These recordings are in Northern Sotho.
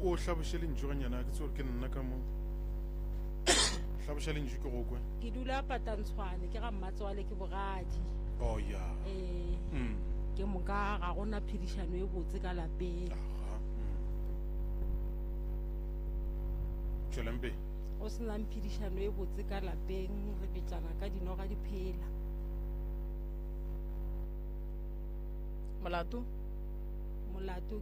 o hlabošele ntšu ganyana ke tsore ke nna ka mo hlabošele ntšu ke go kwe ke dula Patantshwane ke ga Mmatswale ke bogadi oh ya ke moka ga gona phedišano e botse ka lapeng tšwelempe go senang phedišano e botse ka lapeng re betsana ka dinoga di phela molato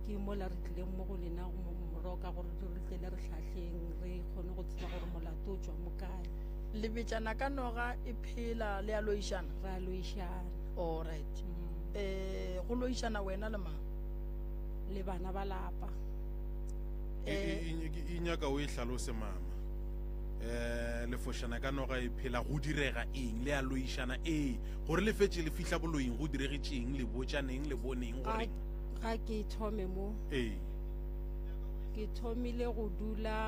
ke mola re tlileng mo go lena go moroka gore re tlele re tlhatlheng re kgone go tseba gore molato o tswa mo kae le betsana ka noga e phela le a loišana re a loišana all right go loišana wena le mang le bana ba lapa e nyaka o e hlalose mama lefošana ka noga e phela go direga eng le a loišana gore le fetse le fihla boloing go diregetseng le botšaneng le boneng gore ga ke thome mo ke thomile go dula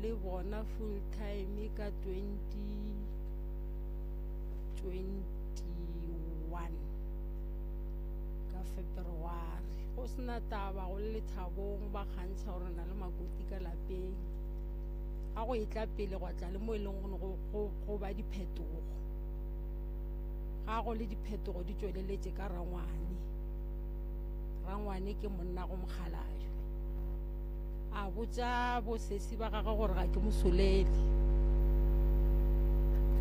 le bona full time ka 2021 ka February go sena taba go le thabong ba kgantšha gore na le makoti ka lapeng ga go etla pele go tla le mo e leng go ba diphetogo ga go le diphetogo di tsweleletše ka rangwane ke monna go mokgalajo a botša bosesi ba gagwe gore ga ke mosolele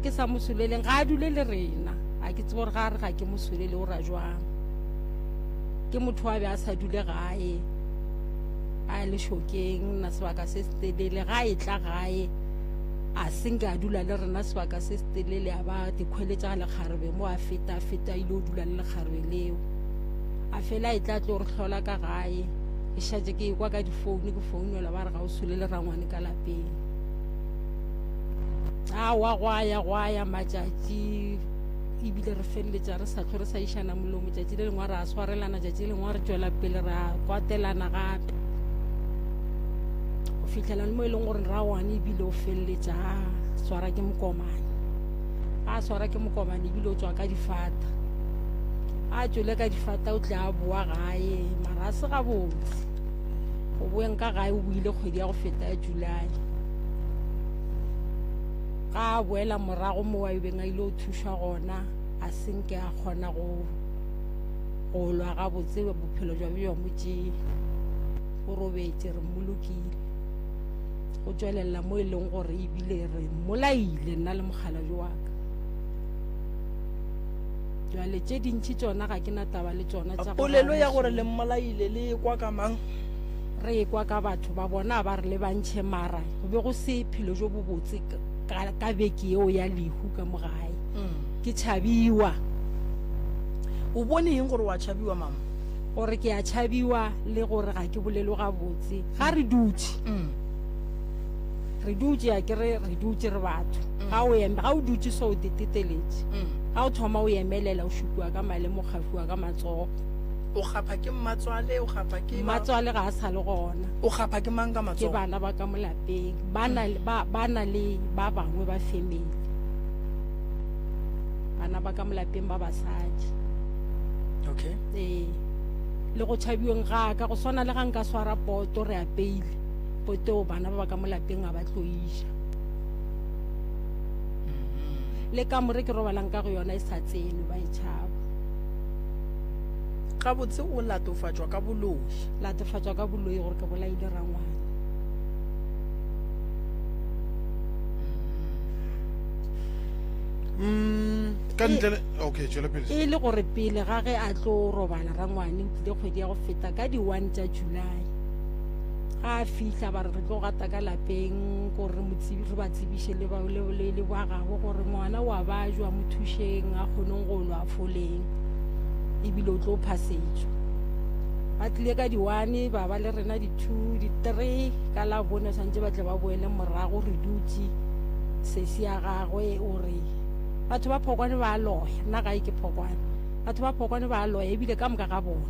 ke sa mosoleleng ga a dule le rena a ke tsebe gore ga re ga ke mosolele o ra jwang ke motho wa be a sa dule gae a le shokeng na sebaka se se telele ga e tla gae a senke a dula le rena sebaka se se telele a ba dikgweletša ga lekgarebe mo a feta ile o dula le lekgarebe leo a fela e tla tlo re hlola ka gae e šatše ke ekwa ka difounu ke founela ba re ga o solele rangwane ka lapeng wa gwaya matšatši ebile re feleletša re sa tlo re sa išana molomo tšatši le lengwe re a swarelana tšatši le lengwe re tšwela pele re a kwatelana gape go fitlhela le mo e leng gore rangwane ebile o feleletša a swara ke mokomane ebile o tswa ka difata a tšwele ka difata o tla a boa gae mara a se gabotse go boeng ka gae o buile kgwedi ya go feta ya July ga a boela morago mo wa beng a ile o thuša gona a senke a kgona go lwa gabotse bophelo jwa bjo mo tšee go robetse re mmolokile go tswelela mo e leng gore ebile re mmolaile nna le mokgalajo wa ka jwale tše dintši tsona ga ke na taba le tsona tša polelo ya gore le mmolaile le kwa ka mang re ekwa ka batho ba bona ba re le bantšhe mara go be go se phelo jo bo botse ka beke eo ya lehu ka mogae ke tšhabiwa o bone eng gore wa tšhabiwa mama gore ke a tšhabiwa le gore ga ke bolelo gabotse ga re dutše a kere re dutše re batho ga o dutše so o deteteletše ga o thoma o emelela o šupiwa ka malemo o kgafiwa ka matsogo o gapa ke Mmatswale o gapa ke Mmatswale ga a sa le gona o gapa ke mang ka ke matsogo bana ba ka mo lapeng ba na le ba bangwe ba family bana ba ka mo lapeng ba basadi okay le go tšhabiweng ga ka go swana le ga nka swara poto re apeile poto bana ba ka mo lapeng a ba tloiša le ka more ke robalang ka go yona e sa tsene ba e tšhaba ga botse o latofatšwa ka boloi gore ke bolaile rangwane ka ntle okay tšwela pele e le gore pele ga ge a tlo robala rangwane o tlile kgwedi ya go feta ka di-1 tša July ga a fihla ba re re tlo gata ka lapeng gore re ba tsebiše le ba gabo gore ngwana wa bajwa mo thušeng a kgoneng go lwa foleng ebile o tlo phasetswa ba tlile ka di-1 ba ba le rena di-2 di-3 ka la bone santse ba tle ba boele morago re dutse sesi ya gagwe o re batho ba phokwane ba loya nna gae ke phokwane batho ba phokwane ba loya ebile ka moka ga bona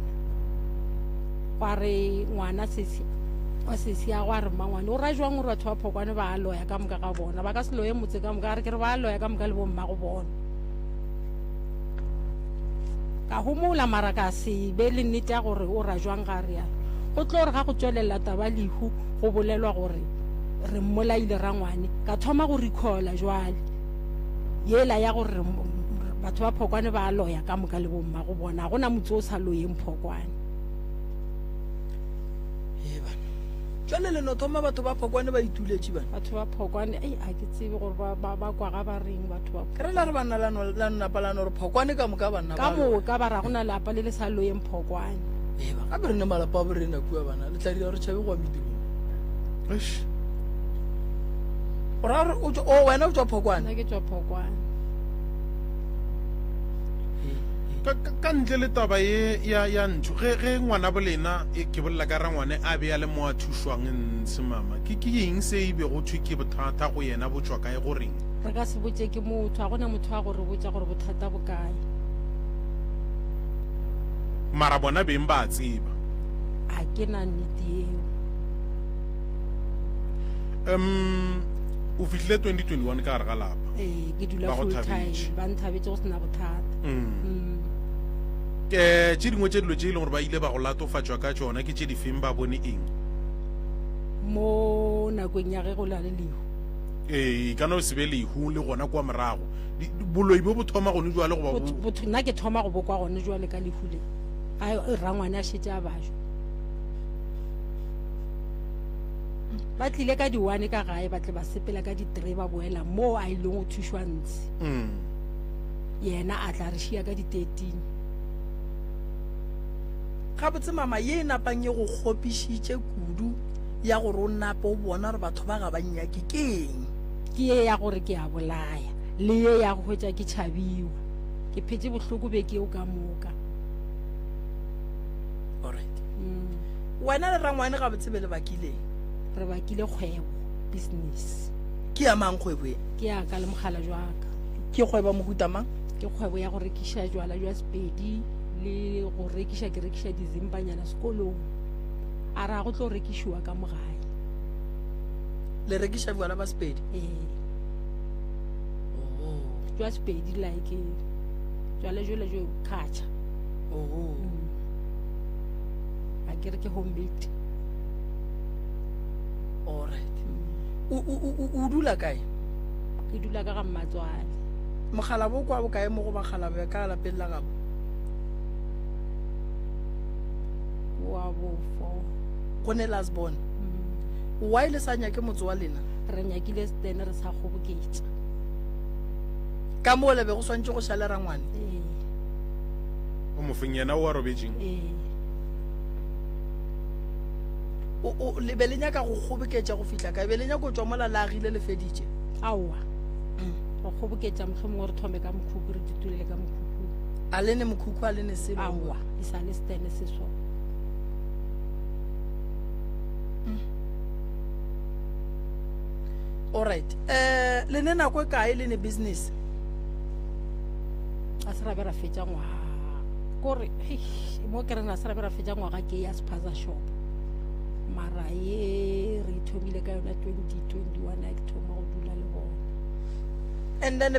gwa re ngwana wa sesi ya go a re mmangwane o ra jwang gore batho ba phokwane ba loya ka moka ga bona ba ka se loye motse ka moka a re ke re ba loya ka moka le bomma go bona ka homola mara ka se be le nnete ya gore o ra jwang ga re ya go tlo re ga go tswelela taba lehu go bolelwa gore re mmolaile rangwane ka thoma go recalla jwale yela ya gore batho ba Phokwane ba loya ka moka le bomma go bona gona motse o sa loyeng Phokwane. jwale le no thoma batho ba Phokwane ba ituletše bana batho ba Phokwane a ke tsebe gore ba kwa ga ba reng batho ba ke re la re bana la napalano gore Phokwane ka moka bana ka moka ba ra gona lapa le le sa loyeng Phokwane. gape re ne malapa a borena kua bana le tla dira gore tšhabe go wa medirong gore wena o tswa Phokwane nna ke tswa Phokwane. ka ntle le taba ye ya ntho ge ngwana bolena ke bolela ka rangwane a be a le mo a thušwang ntshe mama ke eng se e be go thwe ke bothata go yena bo tswa kae goreng re ka se botse ke motho a gona motho a gore botsa gore bothata bokae mara bona beng ba tseba a ke na nnete eo o fitlhile 2021 ka gare ga lapa ke dula Ba go full time thabetše. ba nthabetse go sena bothata. tše dingwe tše dilo tše e leng gore ba ile ba go latofatšwa ka tšona ke tše difeng ba bone eng mo nakong ya ge go la le lehu e ka no se be lehu le gona kwa morago boloi bo bo thoma gone jwale goba nna ke thoma go bokwa gone jwale ka lehu le a rangwane a šetse a bajwa ba tlile ka di-1 ka gae ba tle ba sepela ka di-3 ba boela mo a ileng go thušwa ntse yena a tla re šia ka di-13 gabotse mama ye e napang ye go kgopišitše kudu ya gore o nape o bona gore batho ba ga ba nnyake ke eng ke ye ya gore ke a bolaya le ye ya go hwetša ke tšhabiwa ke phetse bohloko be ke o ka moka. alright wena le rangwane gabotse be le bakileng re bakile kgwebo business ke ya mang kgwebo e ke ya ka le mogala jwaka ke kgwebo mohuta mang ke kgwebo ya go rekiša jwala jwa Sepedi le go rekiša ke rekiša dizimbanyana sekolong a ra go tlo rekišiwa ka mogae le rekiša bjala ba Sepedi jwa Sepedi like jwale jwale jo khatša a ke re ke homemade. alright o dula kae ke dula ka ga Mmatswale mogala bo kwa bokae mo go bagala be ka lapeng la gabo wa bofo go ne lasbon wa ile sa nyake motse wa lena re nyakile stene re sa kgoboketša ka mo lebe go swantse go šale rangwane o mofeng yena o a robetšeng o le be le nyaka go kgoboketša go fihla ka be le nyaka go tswa mola la agile le feditše aowa go kgoboketša mohlomongwe re thome ka mokhukhu re ditulele ka mokhukhu a le ne mokhukhu a le ne selo aowa e sa le stene se so alright le ne nako e kae le ne business a se rabe ra fetša ngwaga kore mo ke rena se rabe ra fetša ngwaga ke ya spaza shop mara ye re thomile ka yona 2021 a ke thoma go dula le bona and then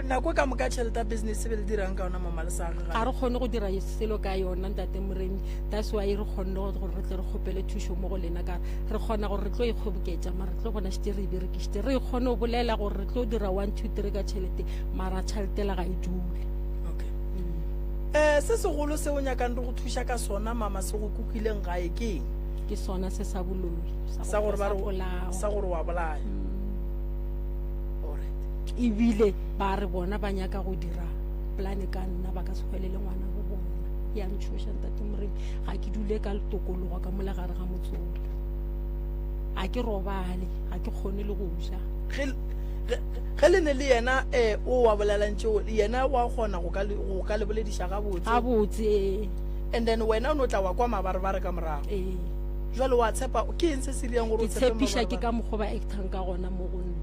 nako ka moka tšhelete ya business be le dirang ka yona mama le sa ga re kgone go dira selo ka yona ntate Moremi that's why re kgonne gore re tle re kgopele thušo mo go lena ka re kgona gore re tlo ikgoboketša mara re tlo bona šite re berekišite re kgone go bolela gore re tlo dira 1 2 3 ka tšhelete mara tšhelete la ga e dule. se segolo se o nyakang re go thuša ka sona mama se go kukileng gae ke eng ke sona se sa boloi sa gore wa bolaya ebile ba re bona ba nyaka go dira plane ka nna ba ka se hwelele ngwana go bona ya ntshoša ntate Moremi ga ke dule ka letokologo ka mola gare ga motsolo a ke robale ga ke kgone le go ja ge le ne le yena o wa bolalantše yena wa kgona go ka le bolediša gabotse and then wena o no tla wa kwa mabarebare ka morago jwale wa tshepa ke eng se se dirang gore ke tshepiša ke ka mokgwa ba actang ka gona mo go nna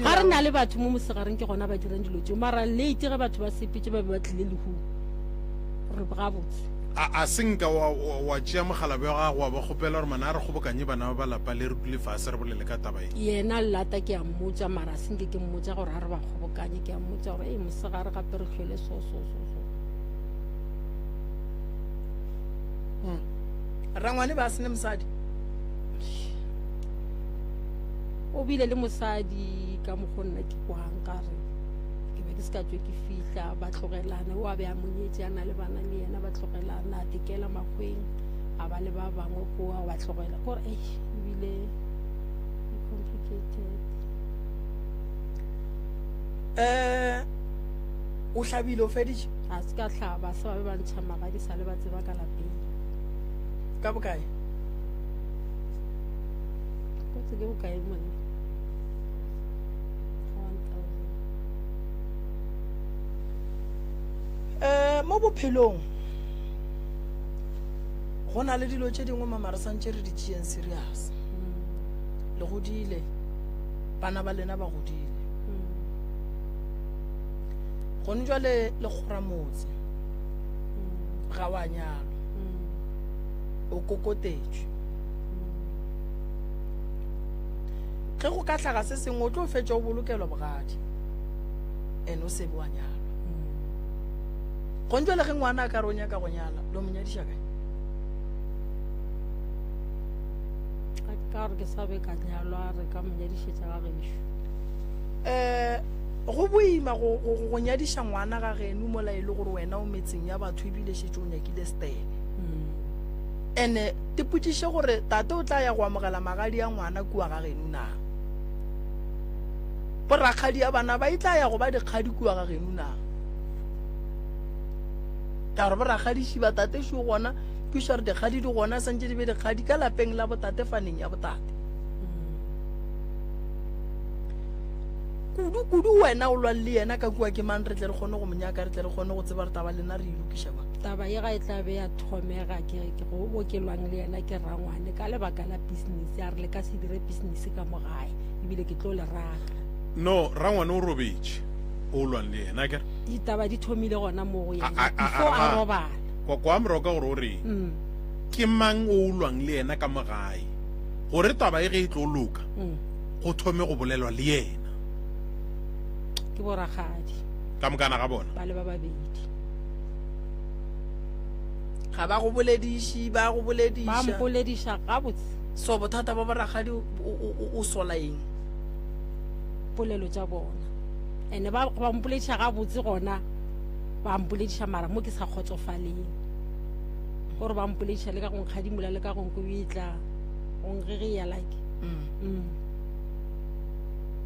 ga re na le batho mo mosegareng ke gona ba dirang dilo tšeo mara late ge batho ba sepetse ba be ba tlile lehu re gabotse a senka wa tšea mogalabe wa gago wa ba kgopela gore mana a re kgobokanye bana ba ba lapa le re dule fase re bolele ka taba yena llata ke a mmotsa mara senke ke mmotsa gore a re ba kgobokanye ke a mmotsa gore mosegare gape re tlhwele so rangwane ba sene mosadi o bile le mosadi ka mogonna ke kwang ka re ke be ke se ka tswe ke fihla ba tlogelana o a be a monyetse a na le bana le yena ba tlogelana a tekela makgweng a ba le ba bangwe koa ba tlogela kore ebile complicated o hlabile o feditše a se ka tlhaba se ba be ba ntšha magadi sa le ba tseba ka lapeng ka bokae kotse ke bokae mone mo bophelong go na le dilo tše dingwe mamare santše re di tšeeng serious le godile bana ba lena ba godile gone jwale le kgora motse ga wa nyalo o kokotetšwe ge go ka tlhaga se sengwe o tlo fetša o bolokelwa bogadi ene o sebe wa nyalwa gone jwale ge ngwana a ka re o nyaka go nyala lo monyadiša kae ka gore ke sabe ka nyalwa re ka monyadišetša ga gešo go boima go nyadiša ngwana ga geno mola e le gore wena o metseng ya batho ebile šetse o nyakile stene ene tipotšiše gore tate o tla ya go amogela magadi a ngwana kua ga geno na borakgadi ya bana ba e tla ya go ba dikgadi kua ga geno na ka gore borakgadiši ba tatešo gona puša re dikgadi di gona santše di be dikgadi ka lapeng la botate faneng ya botate kudu wena o lwang le yena ka kua ke mang re tle re kgone go monyaka re tle re kgone go tseba re taba lena re ilokiša ba taba ye ga e tla be ya thomega ke go bokelwang le yena ke rangwane ka lebaka la business ya re le ka se dire business ka mo gae ebile ke tlo le raka no rangwane o robetše o lwang le yena kere ditaba di thomile gona mo go yena before a robala kwa moroka gore o reng ke mang o lwang le yena ka mogae gore taba e ge e tlo loka go thome go bolelwa le yena ke boragadi ka mokana ga bona ba le ba babedi ga ba go bolediši ba go ba bolediša mpolediša gabotse so bothata ba boragadi o sola eng polelo tša bona ande ba mpolediša gabotse gona ba mpolediša mara mo ke sa kgotsofaleng gore ba mpolediša le ka go nkgadimola le ka go nkobetla go ngegeya like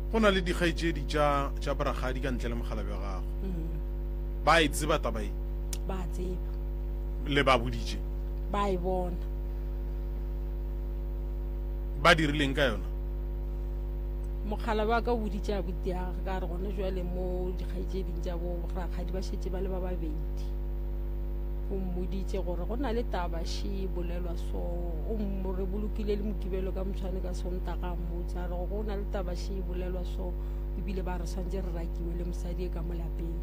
go na le dikgaetšedi tša boragadi ka ntle le mogalabe wa gago ba e tseba taba e ba tseba le ba boditše ba e bona ba dirileng ka yona mogala ba ka boditše a botiaga ka re gona jwale mo dikgaetšeding tša bo ragadi ba šetse ba le ba babedi o mmoditše gore go na le taba še bolelwa so o re bolokile le mokibelo ka motshwane ka sontaga mmotsa re go na le taba še bolelwa so ebile ba re swantse re rakiwe le mosadi e ka mo lapeng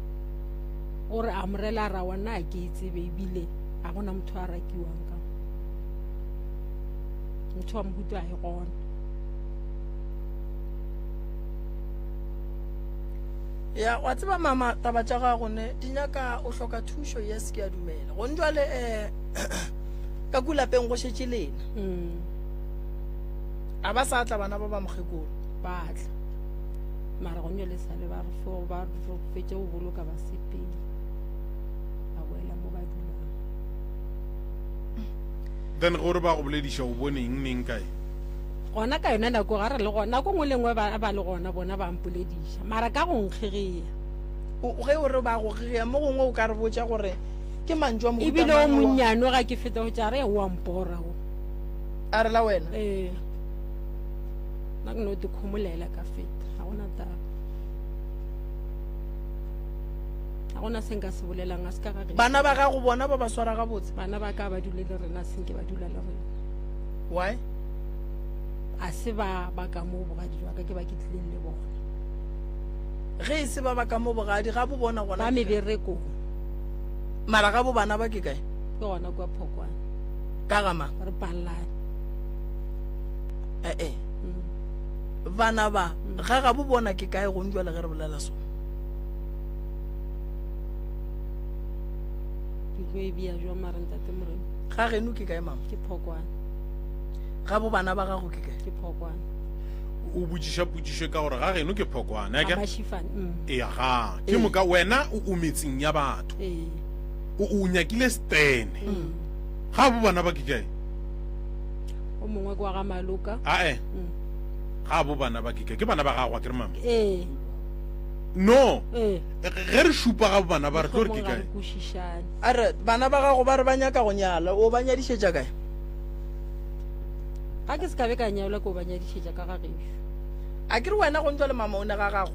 gore a morela ra wana a ke tsebe ebile a gona motho a rakiwang ka motho wa mohuto a e gona ya wa tseba mama taba tša gago ne di nyaka o hloka thušo yes ke a dumela gone jwale ka kulapeng go šetše lena a ba sa tla bana ba ba mokgekolo ba tla mara go nyole sale ba re fetše go boloka basepedi ba boela mo ba dulang then gore ba go bolediša o bone eng neng kae gona ka yona nako ga re le gona nako ngwe le ngwe ba le gona bona ba mpolediša mara ka go nkgegeya ge o re ba go gea mo gongwe o ka re botša gore ke mantšu a mohuta ebile o mang wa- monnyane ga ke feta go tša re wa mpora o a rela wena nna ke no te kgomolela ka feta ga gona taba ga gona se nka se bolelang a se ka gage bana ba gago bona ba ba swara gabotse bana ba ka ba dule le rena senke ba dula le rena why a se ba ka mo bogadi jwa ka ke ba ke tlileng le bona ge e se ba ba ka mo bogadi ga bo bona ba gona meberekong mara ga bo bana ba ke kae ke gona kua phokwane ka gama re palane ee bana ba ga ga bo bona ke kae gone jwale ge re bolela sone ke go e bia jwa mara ntate morena ga geno ke kae mama ke phokwane ga bo bana ba gago ke kae ke phokwane o botsiša potsišo ka gore ga geno ke phokwane ga mashifane ee ga ke moka wena o metseng ya batho o nyakile stene ga bo bana ba ke kae o mongwe kwa ga Maloka ae ga bo bana ba ke kae ke bana ba gagwa ke re mama no ge re šupa ga bo bana ba re tlo re ke kae kwešišane a re bana ba gago ba re ba nyaka go nyala o ba nyadišetša kae ga ke se ka be ka nyaola ko ba nyadišetša ka ga gešo a ke re wena go ntwa le mama o ne ga gago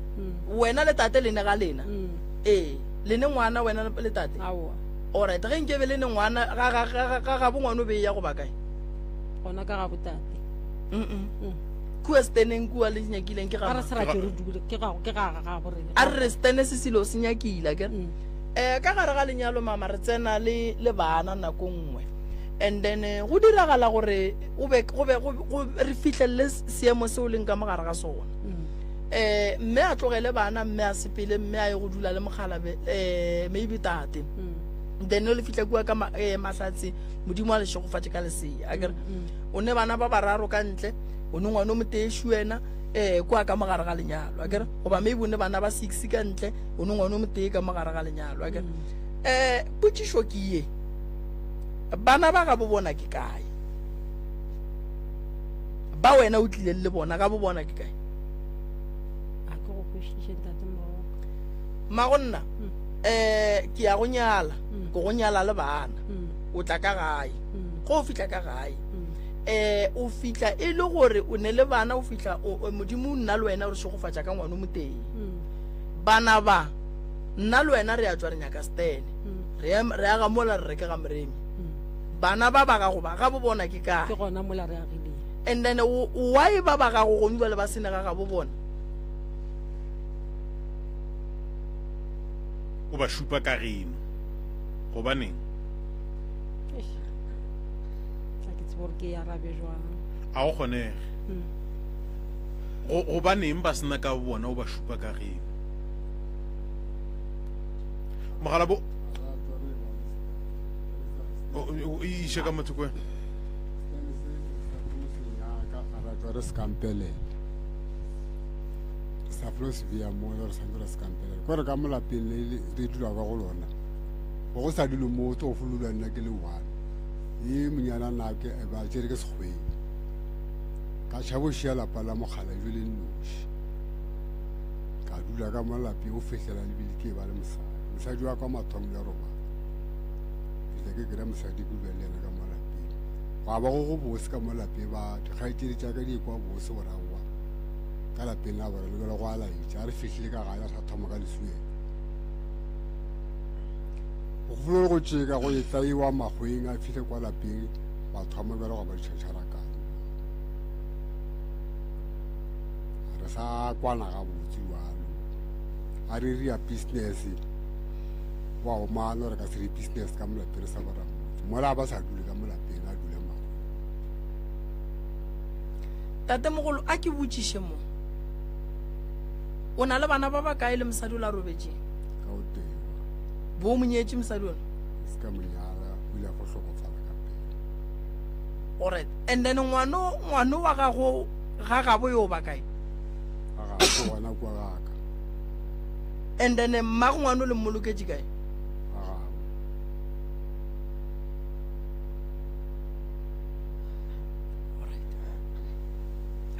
wena le tate le ne ga lena le ne ngwana wena le tate aowa alright ge nkebe le ne ngwana ga ga bo ngwana o be ya go ba kae gona ka ga botate kua steneng kua le nyakileng ke ga re ga se rate re dule ke ga borena a re stene se selo se nyakile ke ka gare ga lenyalo mama re tsena le bana nako nngwe and then go diragala gore re fitlhelele seemo se o leng ka mogare ga sona mme a tlogele bana mme a sepele mme a ye go dula le mogalabe maybe tate then o le fitlha kua ka mahlatse modimo a le šogofatše ka lesea a kere o ne bana ba bararo ka ntle o ne ngwane o moteši wena kua ka mogare ga lenyalo a kere goba maybe o ne bana ba 6 ka ntle o ne ngwane o motee ka mogare ga lenyalo a kere potsišo ke ye bana ba ga bo bona ke kae ba wena o tlile le bona ga bo bona ke kae a ke go kwešiše ntate Moroka magonna ke ya go nyala go nyala le bana o tla ka gae go o fitla ka gae o fitla e le gore o ne le bana o fitla modimo o nna le wena o re šogofatša ka ngwane o moteng bana ba nna le wena re a tswa re nyaka stene re a gamola re reke ga moremi bana ba ba gago ba ga bo bona ke kae ke gona mola re agileng and then why ba ba gago go le ba sene ga bo bona o ba šupa ka geno gobaneng ga ke tsebe gore ke arabe jwang a go kgonege gobaneng ba sena ka bona o ba šupa ka geno mogala bo iše ka motho kwe re scampelele sa flo se bia mo re sa re scampelele gore ka molapeng le re dula ka go lona go sa dilo mo to fulula nna ke le one e monyana na ke ba tsere ke segwe ka tshabo shia la pala mogala jule nnoši ka dula ka molapeng o fehlela le bile ke ba le mosadi wa kwa mathong ya roba ke kira mosadi ku bele na ka molapeng ba go bose ka molapeng ba dikgaitedi tša ka di kwa bose go rawa ka lapeng la bara le go ala itša re fihlile ka ga ya sa thoma ka lesue go fulo go tšeka go e tlaiwa magweng a fihle kwa lapeng ba thoma bjale go ba ditšhatšhara ka re sa kwana ga botse jalo a re ria business wa o maano re ka se business ka molapeng sa bara mola ba sa dule ka molapeng a dule ma tate mogolo a ke botšiše mo o na le bana ba ba kae le mosadi o la robetše ka o tewa bo monyetše mosadi ona se ka monyala o ile go hlokofala ka pele alright and then ngwano wa gago ga gabo yo ba kae ga go wana kwa gaka and then mmago ngwano le mmoloketše kae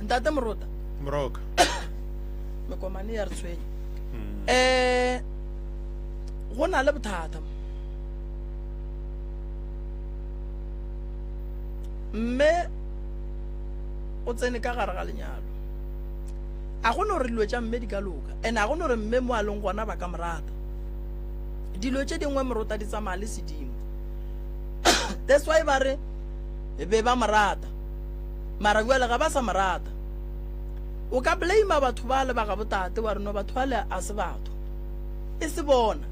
ntate Morota Moroka mekomane ya re tshwenye go na le bothata mme o tsene ka gare ga lenyalo a go ne gore dilo tša mme di ka loka and a go ne gore mme mo a leng gona ba ka morata dilo tše dingwe Morota di tsamaya le sedimo that's why ba re be ba morata mara jwale ga ba sa morata o ka blame batho ba le ba ga botate wa reno batho ba le a se batho e se bona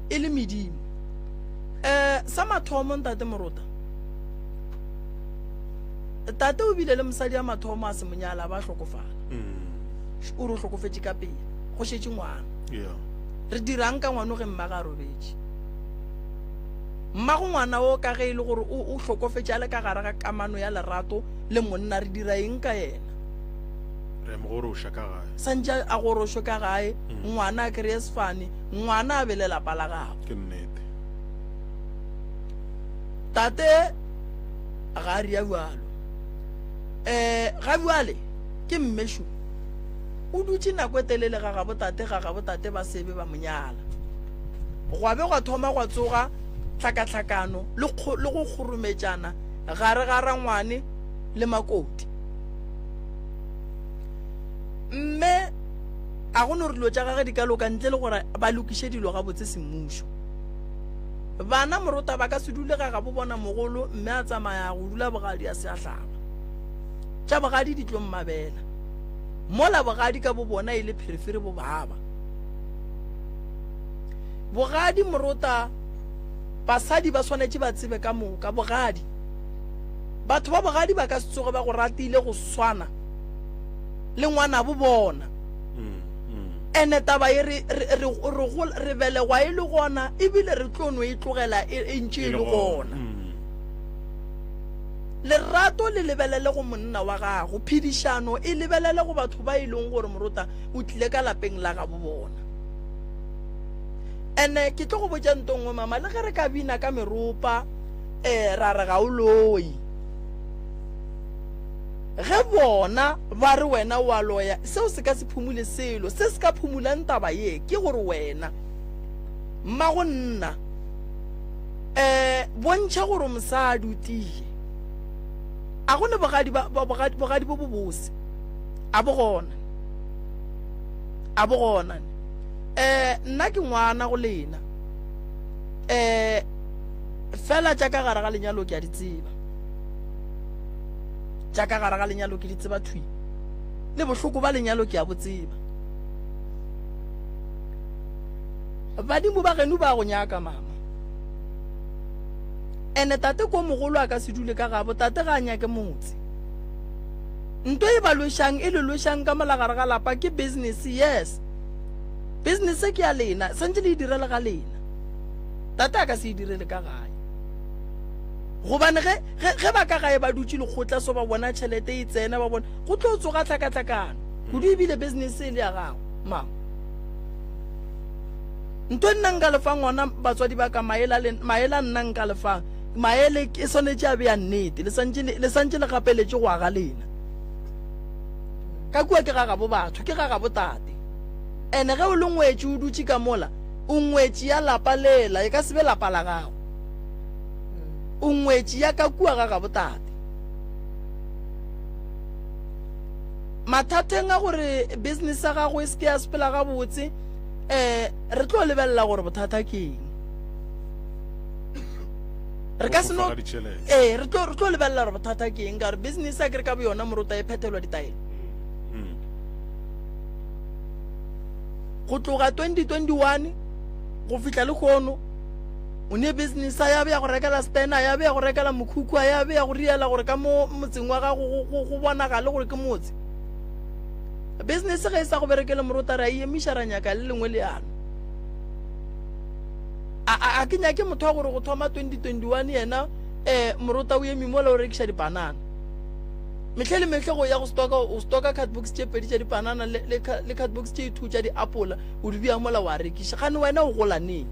e le medimo sa mathomo ntate Morota tate o bile le mosadi ya mathomo a se monyala ba hlokofala o re o hlokofetše ka pele go šetše ngwana re dirang ka ngwane ge mma ga robetše mmago ngwana o ka ge e le gore o tlhokofetša le ka gare ga kamano ya lerato le monna re dira eng ka yena re mo gore o shaka gae santse a gorošo ka gae ngwana a kry-e sefane ngwana a be lelapa la gago ke nnete tate ga a ria bjalo ga bjale ke mmešo o dutse nako e telele ga gabotate ba sebe ba monyala gwa be gwa thoma gwa tsoga tlhakatlhakano le go kgorometšana gare ga rangwane le makoti mme a go no re dilo tša gage di ka loka ntle le gore ba lokiše dilo ga botse semmušo bana morota ba ka se dule ga bo bona mogolo mme a tsamaya go dula bogadi a se a hlaba tša bogadi di tlo mmabela mola bogadi ka bo bona e le pherefere bo baba bogadi morota basadi ba swanetše ba tsebe ka moka bogadi batho ba bogadi ba ka se tsoge ba go ratile go swana le ngwana bo bona ene taba e re belegwa e le gona ebile re tlono e tlogela e ntše e le gona lerato le lebelele go monna wa gago phedišano e lebelele go batho ba e leng gore morota o tlile ka lapeng la ga bo bona ene ke tlo go botša ntongwe mama le ge re ka bina ka meropa ra re ga o loi ge bona ba re wena wa loya seo se ka se phumule selo se se ka phumulang taba ye ke gore wena mmago nna bontšha gore mosadi o tie a gone bogadi bo bobose a bogona nna ke ngwana go lena fela tša ka gare ga lenyalo ke a di tseba tša ka gare ga lenyalo ke di tseba thui le bohloko ba lenyalo ke a botseba badimo ba geno ba go nyaka mama ene tate ko mogolo a ka se dule ka gabo tate ga a nyake motse nto e ba lošang e le lošang ka molagare ga lapa ke business yes business ke ya lena santse le e direle ga lena tate a ka se e direle ka gae gobane ge ba ka gae ba dutse lekgotla so ba bona tšhelete e tsena ba bona go tlo tsoga tlhakatlhakano kudu ebile business e le ya gago mama nto nna nka lefa ngwana batswadi ba ka maela nna nka lefang maele ke swanetše a beya nnete le santse le gapeletše go aga lena ka kua ke gagabo batho ke gagabo tate ene ge o le ngwetše o dutše ka mola o ngwetše ya lapa lela e ka sebe lapa la gago o ngwetše ya ka kua gagabo tate mathateng a gore business ya gago e se ke ya sepela gabotse re tlo lebelela gore bothata ke eng re ka seno re tlo lebelela gore bothata ke eng ka gore business a kere ka bo yona morota e phethelwa ditaelo go tloga 2021 go fitla le kgono o ne business ya be ya go rekela stena ya be ya go rekela mokhukhu ya be ya go riela gore ka mo motseng wa gago go bonagale gore ke motse business ga e sa go berekele morota ra e emiša ra nyaka le lengwe leano a ke nyake motho wa gore go thoma 2021 yena morota o emi mola o rekiša dipanana metlhe le metlhe go ya go stoka cardbox tše pedi tša dipanana le cardbox tše 2 tša diapola o di bea mola wa rekiša gane wena o gola neng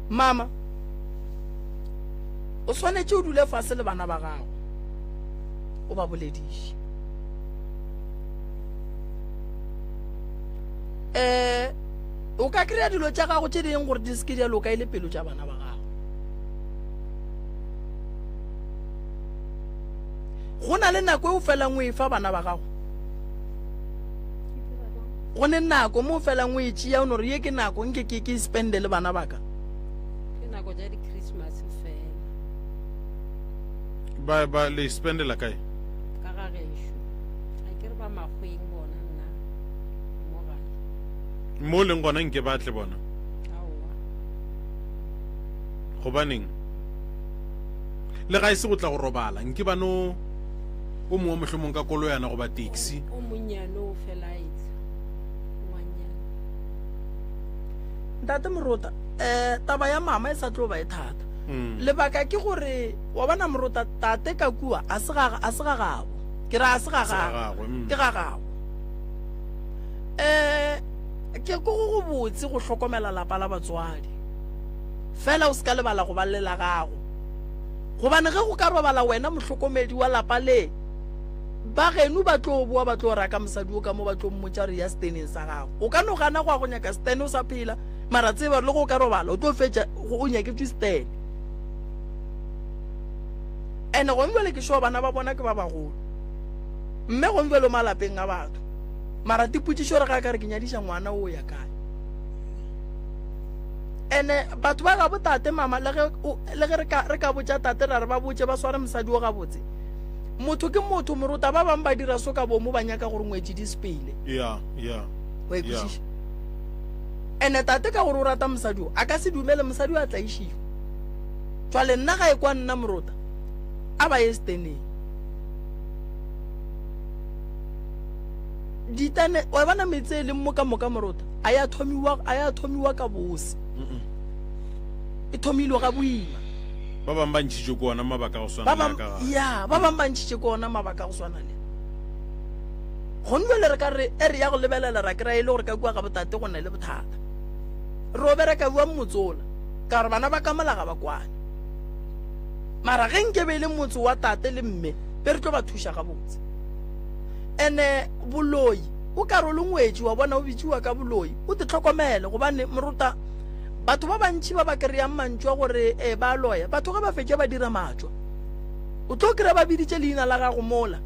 mama o swanetše o dule fase le bana ba gago o ba bolediše o ka kry-a dilo tša gago tše ding gore di seke di a loka e le pelo tša bana ba gago go na le nako e o felang o e fa bana ba gago go ne nako mo o felang o e tšea o no re ye ke nako nke ke spende le bana baka ke nako tša di-Christmas fela ba le spendela kae ka ga gešo ga ke re ba makgweng bona nna mo gae mo leng gona nke batle bona aowa gobaneng le ga e se go tla go robala nke bano o mongwe mohlomong ka kolo yana go ba taxi o monnyane o fela etla ngwanyane ntate Moruta taba ya mama e sa tlo ba e thata lebaka ke gore wa bona Moruta tate ka kua a se gagabo ke ra a se gagabo ke gagabo ke go botse go hlokomela lapa la batswadi fela o se ka lebala go ba lela gago gobane ge go ka robala wena mohlokomedi wa lapa le ba genu ba tlo boa ba tlo raka mosadi o ka mo ba tlo mmotsa re ya steneng sa gago o ka no gana go a go nyaka stene o sa phela mara tseba le go ka robala o tlo fetša o nyaketswe stene ene go nwele ke sho bana ba bona ke ba bagolo mme go nwele malapeng a batho mara tiputšišo re ga ka re ke nyadiša ngwana o ya kae ene batho ba ga botate mama le ge re ka botša tate ra re ba botše ba sware mosadi o gabotse motho ke motho Moruta ba bang ba dira so ka bomo ba nyaka gore ngwetši di sepele wa ekwešiša ene tate ka gore o rata mosadi o a ka se dumele mosadi o a tlaišiwa jwale nna ga e kwa nna Moruta a ba ye steneng ditane wa bana metse le mo ka moka Moruta a ya thomiwa ka bose e thomilwe ga boima ba bang ba ntšhitše ko ona mabaka go swana ba bang ba ntšhitše ko ona mabaka go swana le go nwele re ka re re ya go lebelela ra kry-a e le gore ka kua ga botate go na le bothata re obereka bua mmotsola ka gore bana ba ka molaga ba kwane mara ge nkebe e le motse wa tate le mme pe re tlo ba thuša gabotse ene boloi o ka re o le ngwetši wa bona o bitšiwa ka boloi o te tlhokomele gobane Moruta batho ba bantši ba ba kry-ang mantšwa gore ba loya batho ge ba fetše ba dira matšwa o tlo kry-a ba biditše leina la gago mola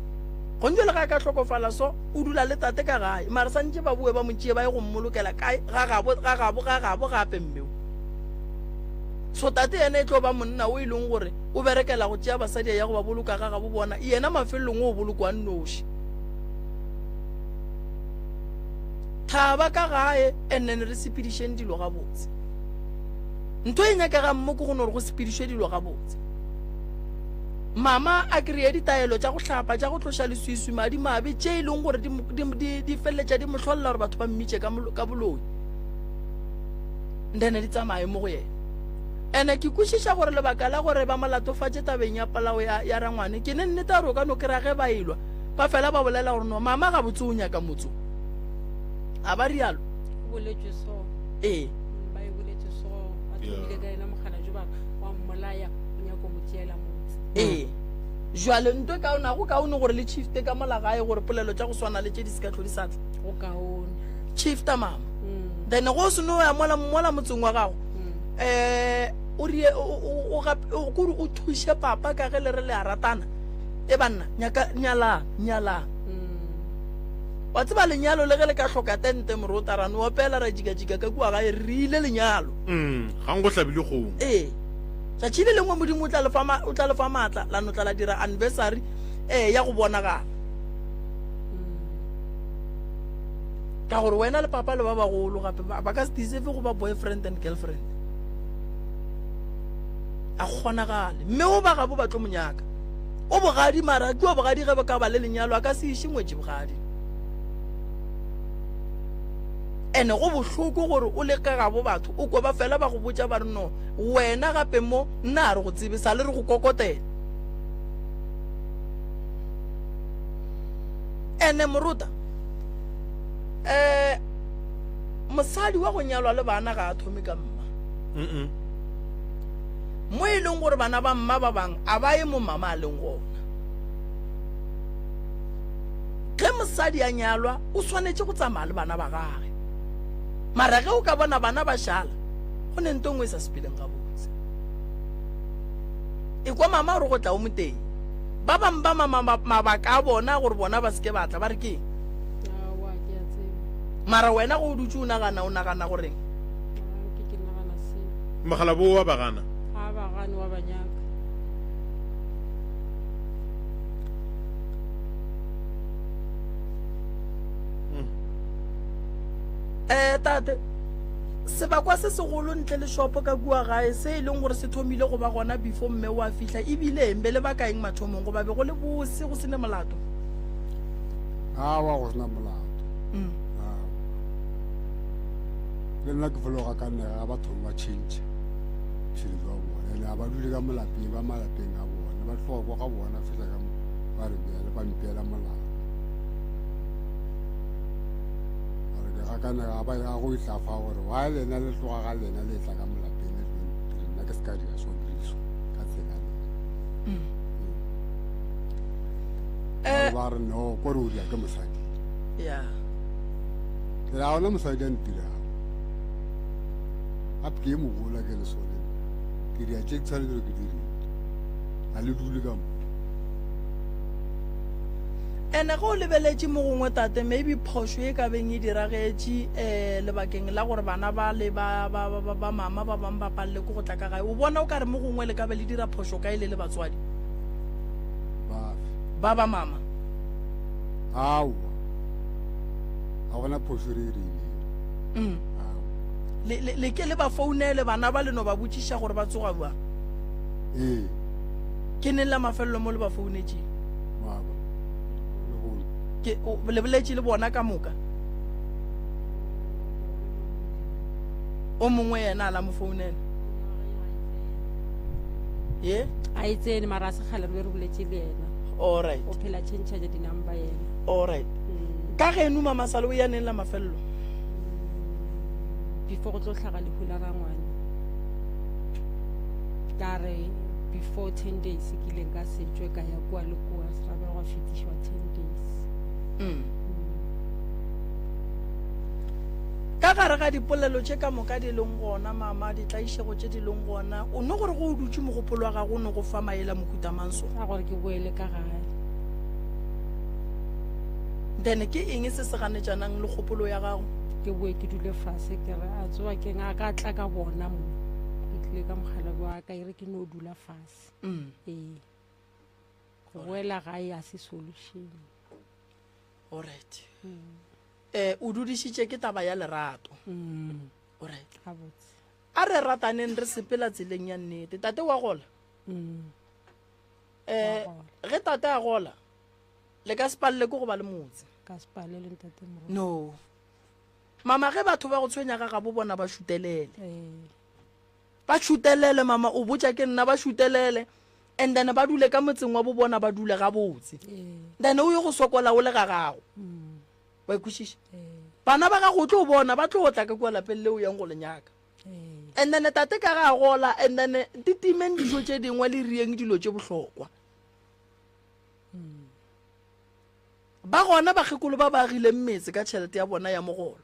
go ntse le ga ka tlhokofala so o dula le tate ka gae mara santše ba bue ba motšie ba ye go mmolokela kae gagabo gape mmeo so tate ene e tlo ba monna o e leng gore o berekela go tšea basadi ya go ba boloka gagabo bona yena mafelelong o bolokwa nnoši thaba ka gae ene re sepedišeng dilo gabotse ntho e nyakega mmo ke gone gore go sepedišwe dilo gabotse mama a kry-a ditaelo tša go hlapa tša go tloša leswiswi madimabe tše e leng gore di feleletša di mohlolola gore batho ba mmitše ka boloi ndene di tsamaye mo go yena ene ke kwešiša gore lebaka la gore ba molatofatše tabeng ya palao ya rangwane ke ne nnete gore o ka no kry-a ge ba ilwa ba fela ba bolela gore no mama ga botse o nyaka motso a ba rialo ee jwale ntwe kaonago kaone gore le chiefte ka molagae gore polelo tša go swana le tše di se ka tlho di satla chiefta mama then go seno ya mola motseng wa gago kore o thuše papa ka ge le re le a ratana e banna nyalang wa tseba lenyalo le ge le ka hloka tente Moruta rane opela ra jikajika ka kua gae re ile lenyalo ga ngo hlabile kgomo tšatši le lengwe modimo o tla lefa maatla la no tla la dira anniversary ya go bonagala ka gore wena le papa le ba bagolo gape ba ka se disefe go ba boyfriend and girlfriend a kgonagale mme o ba gabo ba tlo monyaka o bogadi mara ke wa bogadi ge ba ka ba le lenyalo a ka se iše ngwetše bogadi ene go bohloko gore o le ka gabo batho o kwa ba fela ba go botša ba re no wena gape mo nna a re go tsebe sa le re go kokotela ene Moruta mosadi wa go nyalwa le bana ga a thome ka mma mo e leng gore bana ba mma ba bang a ba ye mo mama a leng gona ge mosadi a nyalwa o swanetše go tsamaya le bana ba gage mara ge o ka bona bana ba šala go ne ntongwe e sa sepeleng ga botse e kwa mama gore go tla o moteng ba bang ba mabaka a bona gore bona ba seke batla ba re keng mara wena go dutse o nagana goreng mogala bo wa bagana wa banyaka tate sebakwa se segolo ntle le shopo ka kua gae se e leng gore se thomile go ba gona before mme wa fihla ebile mbe le ba kaeng mathomong go ba be go le bose go sene molato wa go sena molato le nna ke fologa ka nne ga batho ba change philo ba bona ene a ba dule ka malapeng ba malapeng a bona ba tlhogo ga bona fela ka ba re ba mpela molao ga ka nne ga ba ya go itlafa gore wa lena le tloga ga lena le tla ka malapeng le nna ke se ka dira so ka tsela ba re no ko re o dia ke mosadi ya ke la ona mosadi a ntira a ke mo gola ke le sone ke dia tse tsale ke diri a le dule ka mo ene go lebeletse mo gongwe tate maybe phosho e ka beng e diragetse lebakeng la gore bana ba le ba mama ba bang ba palle ko go tla ka gae o bona o ka re mo gongwe le ka be le dira phosho ka ile le batswadi ba mama awa a bona phosho re le ke le ba founele bana ba le no ba botsisha gore ba tsoga bua ke ne la mafello mo le ba founetse ke le boletse le bona ka moka o mongwe yena la mo founela ye a itsene mara se kgale re boletse le yena all right o phela change di number yena all right ka ge numa masalo o ya neng la mafello before go tlo tlhaga le hula rangwane ka re before 10 days ke ile ka setswe ka ya kwa le kwa se ra ba fetishwa 10 days ka gare ga dipolelo tše ka moka di leng gona mama di tlaišego tše di leng gona o ne gore go o dutse mogopolo wa gago o ne go fa maela mokuta manso a gore ke boele ka gae then ke eng se se ganetšanang le kgopolo ya gago ke boe ke dule fase ke re a tsoa ke nga ka tla ka bona mo ke tlile ka mogala wa ka ire ke no dula fase go boela gae a se solution all right o dudišitše ke taba ya lerato all right a re rataneng re sepela tseleng ya nnete tate wa gola ge tate a gola le ka sepalele ko go ba le motse ka sepalele ntate mo no mama ge batho ba go tshwenya ga bo bona ba shutelele mama o botša ke nna ba shutelele and then ba dule ka motseng wa bo bona ba dule ga botse then o yo go sokola o le ga gago wa ikwešiša bana ba ga go tlo bona ba tlo tla ka kwa lapeng leo yang go lenyaka and then tate ka ga gola and then titimeng dijo tše dingwe le rieng dilo tše bohlokwa ba gona bakgekolo ba ba agile mmetse ka tšhelete ya bona ya mogolo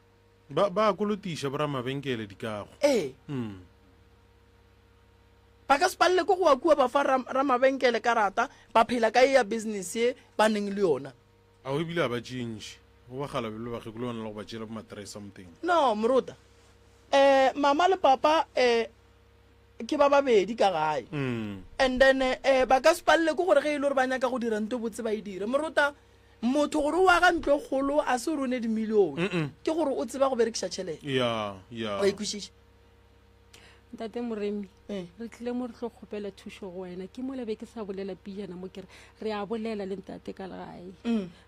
ba kolotiša bora mabenkele dikago ba ka sepalele ko go wa kua ba fa ramabenkele karata ba phela ka e ya business ye ba neng le yona a o ebile a ba change go ba gala bele bakgekolo bana le go ba tšela bo matrai something no moruta mama le papa ke ba babedi ka gae and then ba ka sepalele ko gore ge e le gore ba nyaka go dira nto botse ba e dire moruta motho gore wa ga ntlo kgolo a se rone dimilione ke gore o tseba go berekiša tšhelete wa ikwešiša ntate moremi re tlile mo re tlo kgopela thušo go wena ke mole be ke sa bolela pijana mo kere re a bolela le ntate ka legae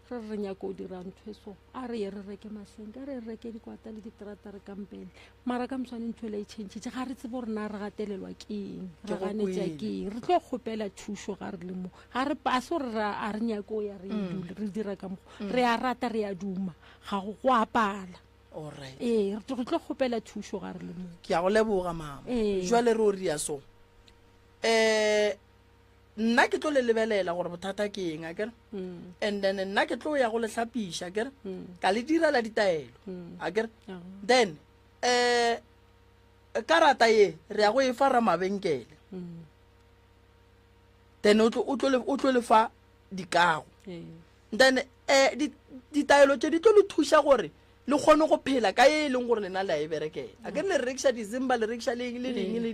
re re nyaka o dira ntho eso a re ye re reke masenka re reke dikwata le diterata re kampele mara ka moswane ntho ele e changetse ga re tsebe gore na re gatelelwa ke eng re ganetša ke eng re tlo kgopela thušo ga re le mo ga re pase gore a re nyaka o ya re dule re dira ka mogo re a rata re a duma ga go go apala all right re tlo kgopela thušo ga re le mo ke a go leboga mama jwale re o ria so nna ke tlo le lebelela gore bothata ke eng a kere and then nna ke tlo ya go le hlapiša kere ka le direla ditaelo a kere then karata ye re ya go e fa ramabenkele then o tlo le fa dikago then ditaelo tše di tlo le thuša gore le kgone go phela ka e leng gore lena le a e berekela a ke le rekisa dizimba le rekisa le eng le ding le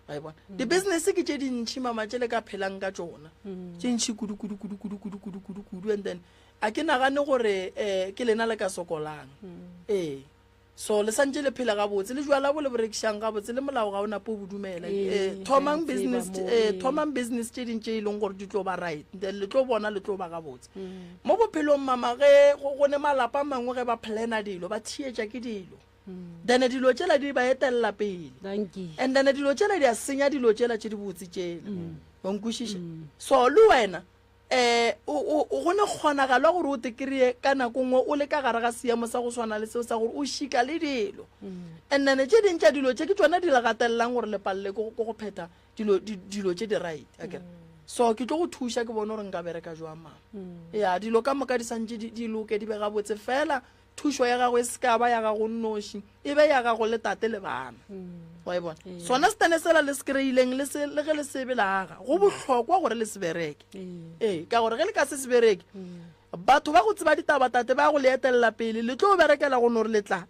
ba bona di-business ke tše dintšhi mama tše le ka phelang ka tšona tše ntšhi kudu and then a ke nagane gore ke lena le ka sokolang so le santse le phela gabotse le jwala bo le berekisang gabotse le molao ga o napo bo dumela thomang business tse dintse e leng gore di tlo ba right then le tlo bona le tlo ba gabotse mo bophelong mama ge go ne malapa mangwe ge ba plana dilo ba thietša ke dilo then dilo tsela di ba etelela pele and then dilo tsela di a senya dilo tsela tse di botse tsela ba nkwishisha so le wena o gone kgonagala gore o te kry-e ka nako ngwe o le ka gare ga seemo sa go tshwana le seo sa gore o šika le dilo and then tse dintša dilo tse ke tsona di le gatelelang gore lepalele ko go phetha dilo tse di right akere so ke tlo go thuša ke bone gore nka bereka jwang mama ya dilo ka moka di santse di loke di be gabotse fela thušo ya gago e seka ba ya gago nnoši e be ya gago le tate le bana wa e bona sona setane sela le se kry-ileng le ge le sebe laga go bohlokwa gore le se bereke ka gore ge le ka se bereke batho ba go tseba ditabatate ba go le etelela pele le tlo berekela go no re letla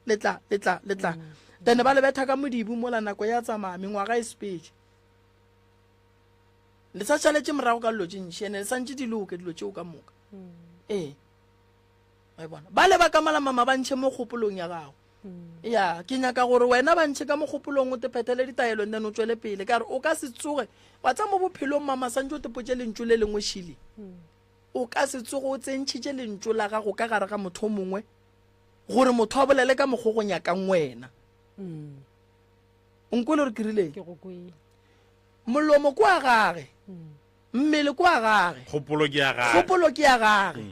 then ba le betha ka modibu mola nako ya tsamaya mengwaga e sepedi le sa tšhaletse morago ka dilo tše ntši ene le santse di loke dilo tšeo ka moka ba le ba kamala mama ba ntšhe mo kgopolong ya gago ya ke nyaka gore wena ba ntšhe ka mo kgopolong o te phethele ditaelo then o tswele pele ka re o ka se tsoge wa tsa mo bophelong mama santse o te potse lentso le lengwe šile o ka se tsoge o tsentšhitše lentso la gago ka gare ga motho mongwe gore motho a bolele ka mokgo go nyakang wena nkole re kirileng molomo kwa gage mmele kwa gage kgopolo ke ya gage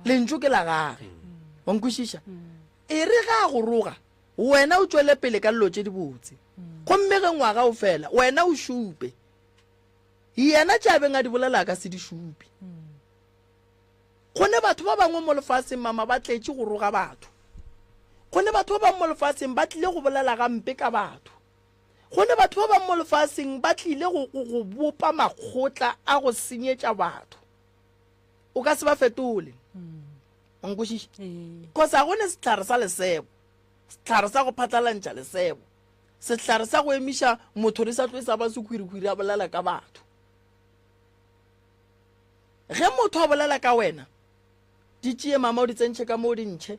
lentso ke la gage wa nkwishisha e re ga go roga wena o tswele pele ka dilo tse di botse gomme ge ngwaga o fela wena o šupe yena tšabeng a di bolela ka se di šupe gone batho ba bangwe mo lefatsheng mama ba tletse go roga batho gone batho ba bangwe mo lefatsheng ba tlile go bolela gampe ka batho gone batho ba bangwe mo lefatsheng ba tlile go bopa makgotla a go senyetša batho o ka se ba fetole nkwishisha cause a gone setlhare sa lesebo setlhare sa go phatlalantšha lesebo setlhare sa go emiša motho re sa tlo sa ba sekhwirikhwiri a bolela ka batho ge motho a bolela ka wena di tšee mama o di tsentšhe ka mo dintšhe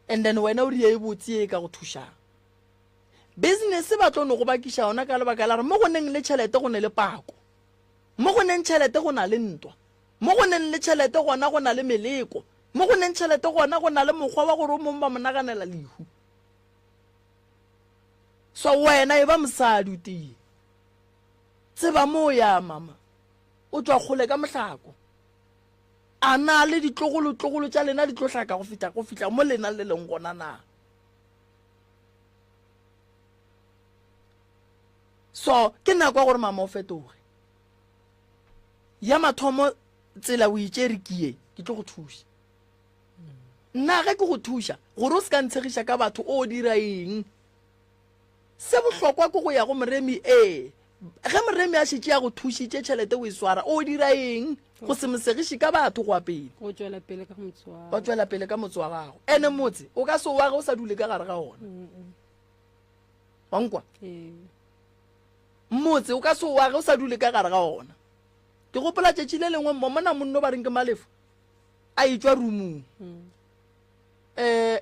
and then wena o di e botsee ka go thušang business ba tlo no go bakiša ona ka lebaka la re mo go neng le tšhelete go ne le pako mo go neng tšhelete go na le ntwa mo go neng le tšhelete gona go na le meleko mo go neng tšhelete gona go na le mokgwa wa gore o mongwe ba monaganela lehu so wena e ba mosadi o tee tseba mo ya mama o tswa kgole ka mohlako a na le ditlogolo tša lena di tlo hlaka go fitla mo lena le leng gona na so ke nako gore mama o fetoge ya mathomo tsela o itšerekie ke tlo go thuša nna ge ke go thuša gore o se ka ntshegiša ka batho o dira eng se bohlokwa ke go ya go moremi ge moremi a šitše ya go thušitše tšhelete o e swara o dira eng go se mosegiše ka batho go apele o tswela pele ka motse wa gago ene motse o ka se o wage o sa dule ka gare ga ona wankwa motse o ka se o wage o sa dule ka gare ga ona ke gopola tšetši le lengwe mona monno ba reng ke malefo a etswa rumong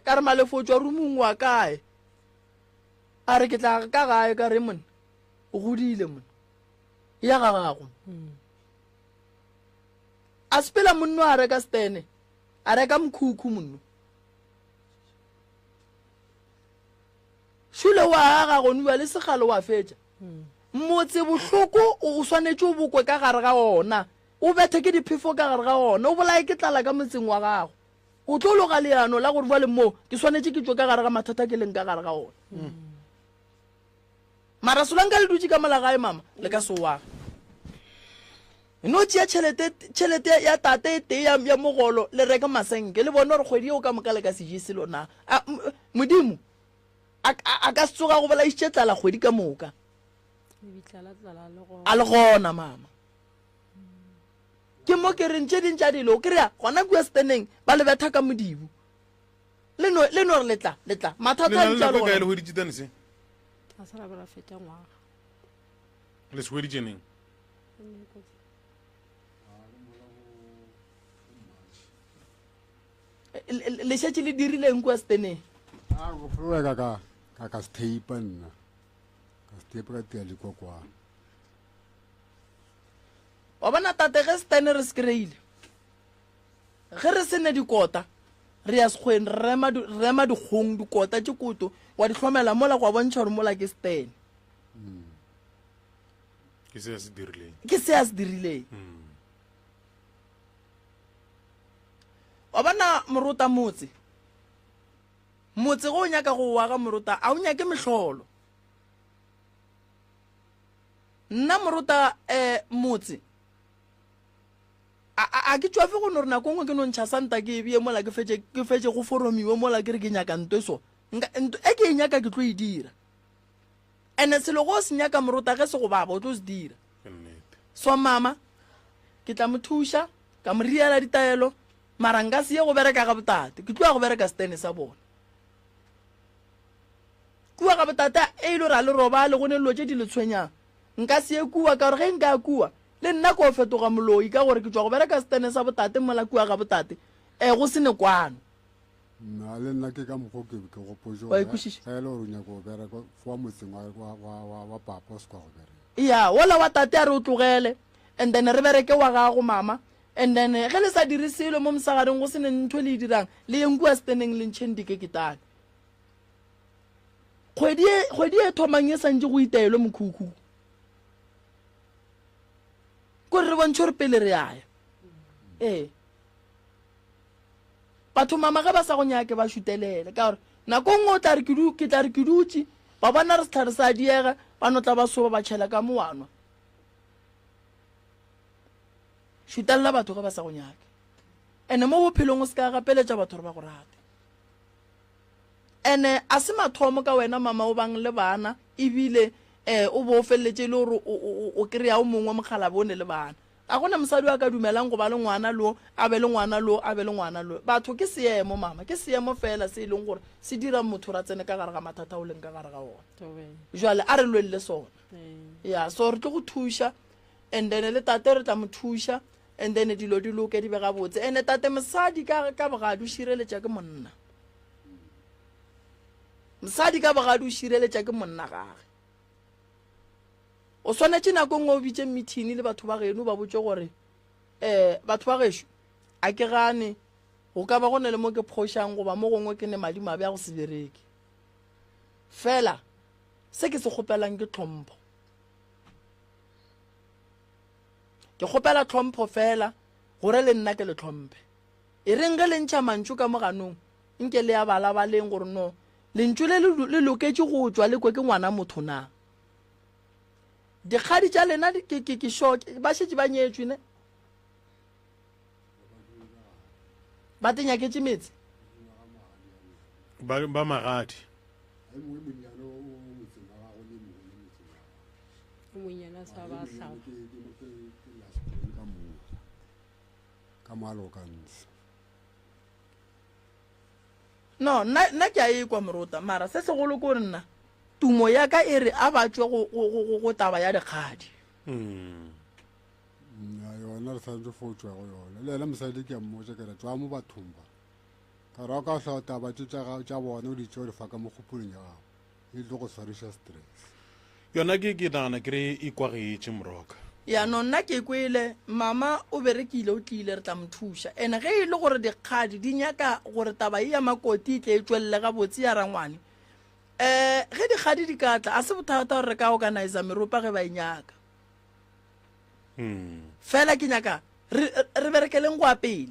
ka re malefo o tswa rumong wa kae a re ke tla ka gae ka re monna o godile monna ya ga gago a sepela monno a reka stene a reka mkhukhu monno šule wa ga gonwa le segalo wa fetša motse bohloko o swanetše o bokwe ka gare ga ona o bethe ke diphefo ka gare ga ona o bolae ke tlala ka motseng wa gago o tlo loga leano la gore bale mo ke swanetše ke tswe ka gare ga mathata ke leng ka gare ga ona mara solang ka le dutse ka molagae mama le ka soaga no tšea tšhelete ya tate e tee ya mogolo le reka masenke le bone gore kgwedi eo ka moka le ka seje selo na modimo a ka se tsoga go bolaišitše tlala kgwedi ka moka a le gona mama ke mo ke reng tše dintša dilo ke rea gona kua steneng ba le betha ka modibu le no re letla mathata a ntša le le swedigeneng le šetše le dirileng kua steneng go fluwa ka steipa nna ka steipa ka tia lekokwana wa bona tate ge stene re skreile ge re sene dikota re ya sekgweng rema dikgong dikota tše koto wa di hlomela mola go bontšha gore mola ke stene ke se se dirileng ke se a se dirileng wa bona moruta motse go nyaka go wa ga moruta a o nyake mehlolo nna moruta motse a ke tswafe go no re nako ngwe ke no ntšha santa ke ebie mola ke fetse go foromiwe mola ke re ke nyaka nto so e ke e nyaka ke tlo e dira ene selo go se nyaka moruta ge se go baba o tlo se dira so mama ke tla mo thuša ka mo riela ditaelo mara nka se ye go bereka ga botate ke tloa go bereka stene sa bona kua ga botate e ile ra le roba le gone lo tše di le tshwenyang nka se ye kua ka gore ge nka kua le nna ko fetoga moloi ka gore ke tswa go bereka stene sa botate mola kua ga botate go se ne kwano nna le nna ke ka mokgwa ke goposo Wa ikwešiša? ga e le gore o nyaka go bereka fa motseng wa papa o se kwa go bereka ya wola wa tate a re o tlogele and then re bereke wa gago mama and then ge le sa dire selo mo mosagareng go se ne ntho le e dirang le yeng kua steneng le ntšheng dikeketane kgwedi e thomang e santse go itaelwe mokhukhu kore re bontšhe gore pele re yaya batho mama ge ba sa go nyake ba šutelele ka gore nako nngwe o tla re ke tla re ke dutse ba bona re setlhare sa diega ba no tla ba soba ba tšhela ka mowanwa šutelela batho ge ba sa go nyake ande mo bophelong o se ka gapeletša batho re ba go rate ande a se mathomo ka wena mama o bang le bana ebile o bo o feleletse le gore o kry-a o mongwe mogala bone le bana a gona mosadi wa ka dumelang go ba le ngwana lo a be le ngwana lo a be le ngwana lo batho ke seemo mama ke seemo fela se e leng gore se dira motho ra tsene ka gare ga mathata o leng ka gare ga ona jwale a re lwelele sona ya so re tlo go thuša and then le tate re tla mo thuša and then dilo di loke di be gabotse and tate mosadi ka bogadi o šireletša ke monna mosadi ka bogadi o šireletša ke monna gage o swanetše nako ngwe o bitše meeting le batho ba geno ba botse gore batho ba gešo a ke gane go ka ba go ne le mo ke phošang goba mo gongwe ke ne madimabe a go se bereke fela se ke se kgopelang ke tlhompho ke kgopela tlhompho fela gore le nna ke le tlhomphe e reng ge le ntšha mantšu ka moganong nke le ya balabaleng gore no lentšu le loketše go tswa le kwe ke ngwana motho na dikgadi tša lena ke short ba šetše ba nyetšwe ne ba te nyaketše metse ba magadi monyana sa ba hlaba ka malokantse no nna ke a ekwa moruta mara se segolo ko re nna tumo ya ka e re a batswe go taba ya dikgadi yona re santse fo tswa go yona le ela mosadi ke a mmotsa ke re tswa mo bathong ba ka ra ka hla taba tša bona o di tšeo di fa ka mogopolong ya gago e tlo go swariša stress yona ke nagana ke re e kwagetše moroka ya no nna ke kwele mama o berekile o tlile re tla mo thuša ene ge e le gore dikgadi di nyaka gore taba e ya makoti e tle e tswelele gabotse ya rangwane ge dikgadi di ka tla a se bothata gore re ka organisa meropa ge ba e nyaka fela ke nyaka re berekeleng go apele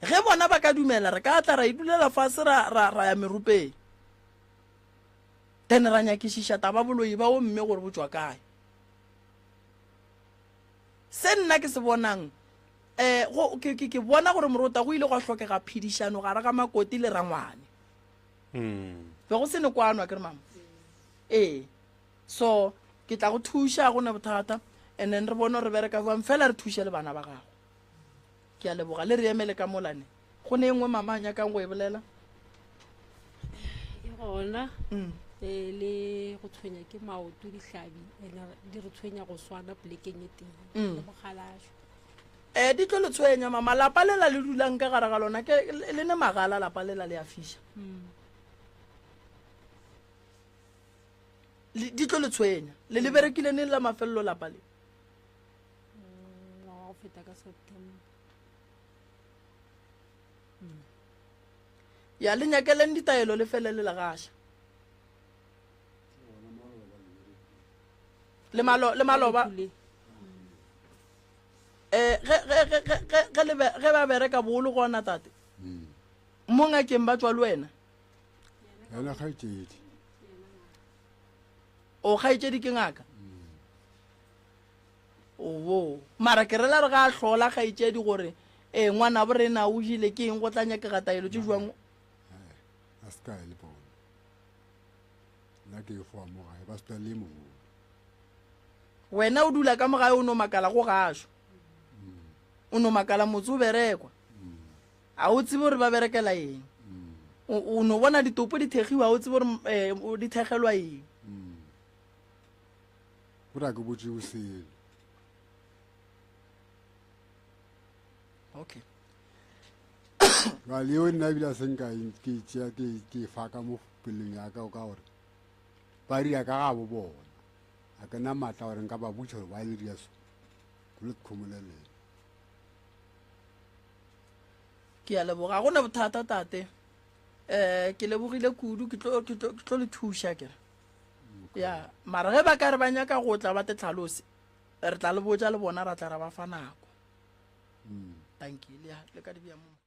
ge bona ba ka dumela re ka tla ra idulela fase ra ya meropeng then ra nyakišiša taba boloi ba o mme gore bo tswa kae se nna ke se bonang ke bona gore moruta go ile go hlokega phedišano gare ga makoti le rangwane be go se ne kwanwa ke re mama so ke tla go thuša go ne bothata and then re bone re bereka jang fela re thuše le bana ba gago ke a leboga le re emele ka molane go ne engwe mama a nyakang go e bolela e gona le go tshwenya ke maoto dihlabi di re tshwenya go swana polekeng e teng le bogalašo di tlo le tshwenya mama lapa lela le dulang ka gare ga lona ke le ne magala lapa lela le a fisha di tlo le tshwenya le le berekile ne la mafello lapa le go feta ka September ya le nyakeleng ditaelo le felele la gasha le maloba ge ba bereka bolo gona tate mo ngakeng ba tswa le wena ena kgaitsedi o kgaitsedi ke ngaka o mara ke rela re ga hlola kgaitsedi gore ngwana bo rena o jile ke eng go tla nyaka ga taelo tse jwang a ska le bona la ke fo mo ga ba sta le mo wena o dula ka mogae o no makala go gasho o no makala motse o berekwa a o tsebe gore ba berekela eng o no bona ditopo di thegiwa o tsebe gore di thegelwa eng bora ke botse o sele okay ga le o nna bila senka ke tsia ke fa ka mo peleng ya ka o ka gore ba ri ya ka ga bo bona a ka na matla gore nka ba butse gore ba le dia so go le khomolele ke a leboga go ne bothata tate ke lebogile kudu ke tlo le thuša kere ya mara ge ba ka re ba nyaka go tla ba te tlhalose re tla le botsa le bona ra tla ra ba fa nako thank you le ka dibia mo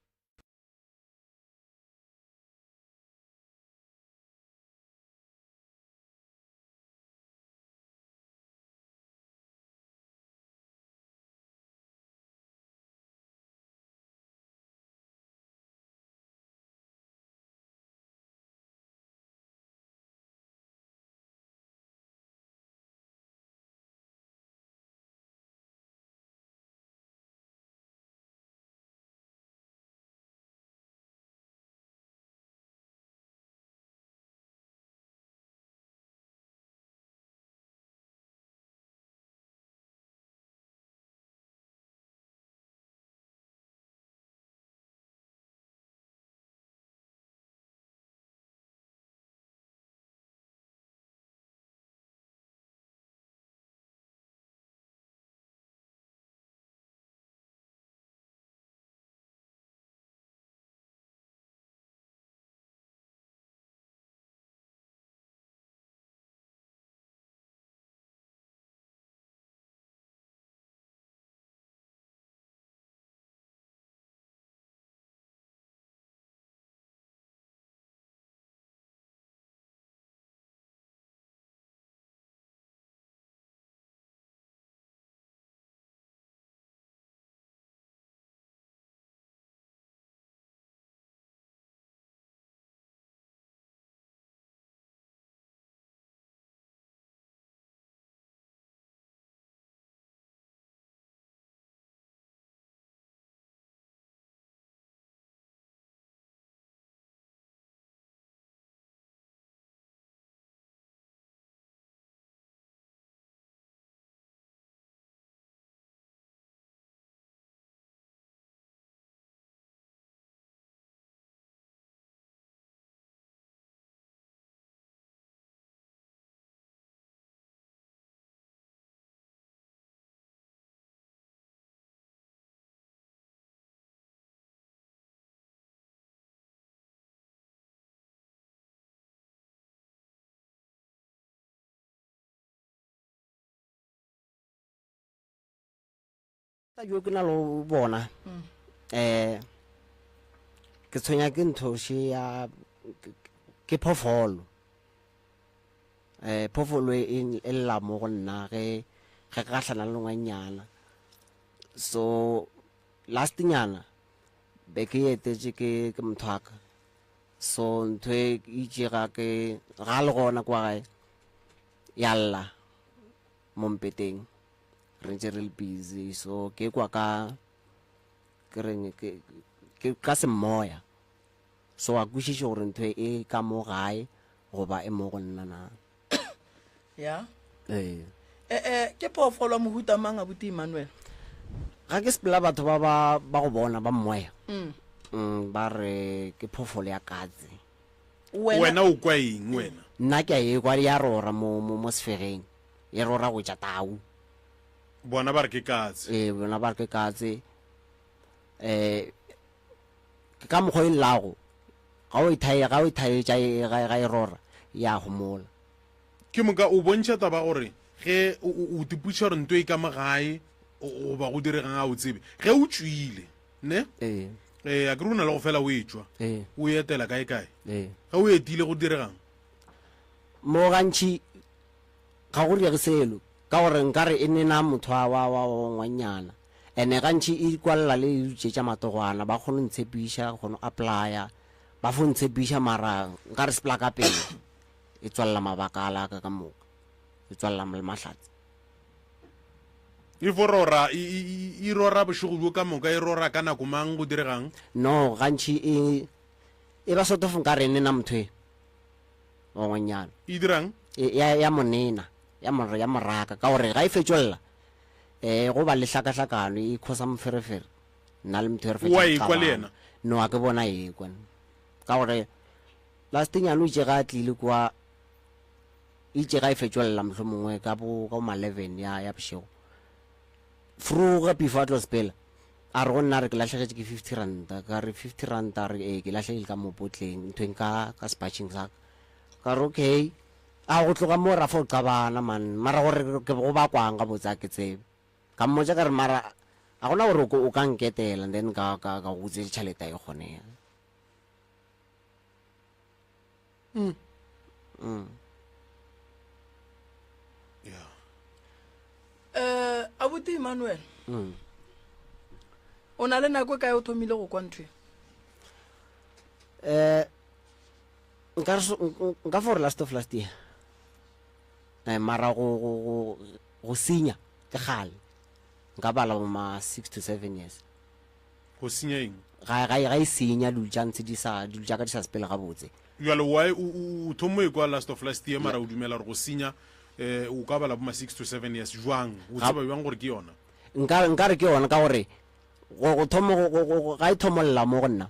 ta yo ke na lo bona ke tshwenya ke ntho she ya ke phofolo phofolo e lla mo go nna ge ka hlana le ngwanyana so last nyana be ke etetse ke mthwaka so ntwe itse ga ke ga le gona kwa gae yalla mo mpeteng re ntse re le busy so ke kwa ka ke reng ke ka se moya so a kushitse gore ntwe e ka mo gae goba e mo go nna na ya ke phofolo mohuta mang a buti Emmanuel ga ke sepela batho ba go bona ba mmoya Mm. ba re ke phofolo ya katse wena o kwa eng wena nna ke a e kwa ya rora mo sefegeng e rora go ja tau bona ba re ke katse bona ba re ke katse ke ka mokgwa e lago ga o ithaetša ga e rora ya gomola ke moka o bontšha taba gore ge o tiputša gore nto e ka magae goba go diregang a o tsebe ge o tswile ne a ke re o na le go fela o e tswa o etela kae ge o etile go diregang mo gantši ga go riege selo ka gore nkare e nena motho wa ngwanyana ene gantši e kwalela le dutše tša matogwana ba kgone ntshepiša kgone applya ba fo ntshepiša mara nkare sepela ka pele e tswalela mabaka a laka ka moka e tswalela le mahlatse e forora e rora bošego jo ka moka e rora ka nako mang go diregang no gantši e ba sotofo nka re nena motho e wa ngwanyana e dirang ya monena ya moraka ka gore ga e fetšolela go ba le hlakahlakano e khosa moferefere nna le motho e re wa ekwa le yena no a ke bona ekwa ka gore lastenyane o itse ga a tlile kwa itse ga e fetšolela motlho mongwe ka bo 11 ya bošego fruga before a tlo sepela a re go nna re ke latlhegetše ke 50 ranta ka re 50 ranta re ke latlhegile ka mopotleng nthweng ka spatching saka ka re okay a go tloga mo ra fo qabana man mara gore ke go ba kwang ga botsa ke tsebe ka mmotsa ka re mara a gona gore o ka nketela then ka go tse tšhelete e kgonega abuti Emmanuel o na le nako kae o thomile go kwa ntho nka for last of last year mara go senya ke gale nka bala ma 6 to 7 years go senya eng ga e senya dultšantse ka di sa sepele ga botse jalo why o thomo e kwa last of last year mara o dumela gore go senya o ka bala bo ma 6 to 7 years jwang o tseba jwang gore ke yona nka re ke yona ka gore go thomo ga e thomolla mo go nna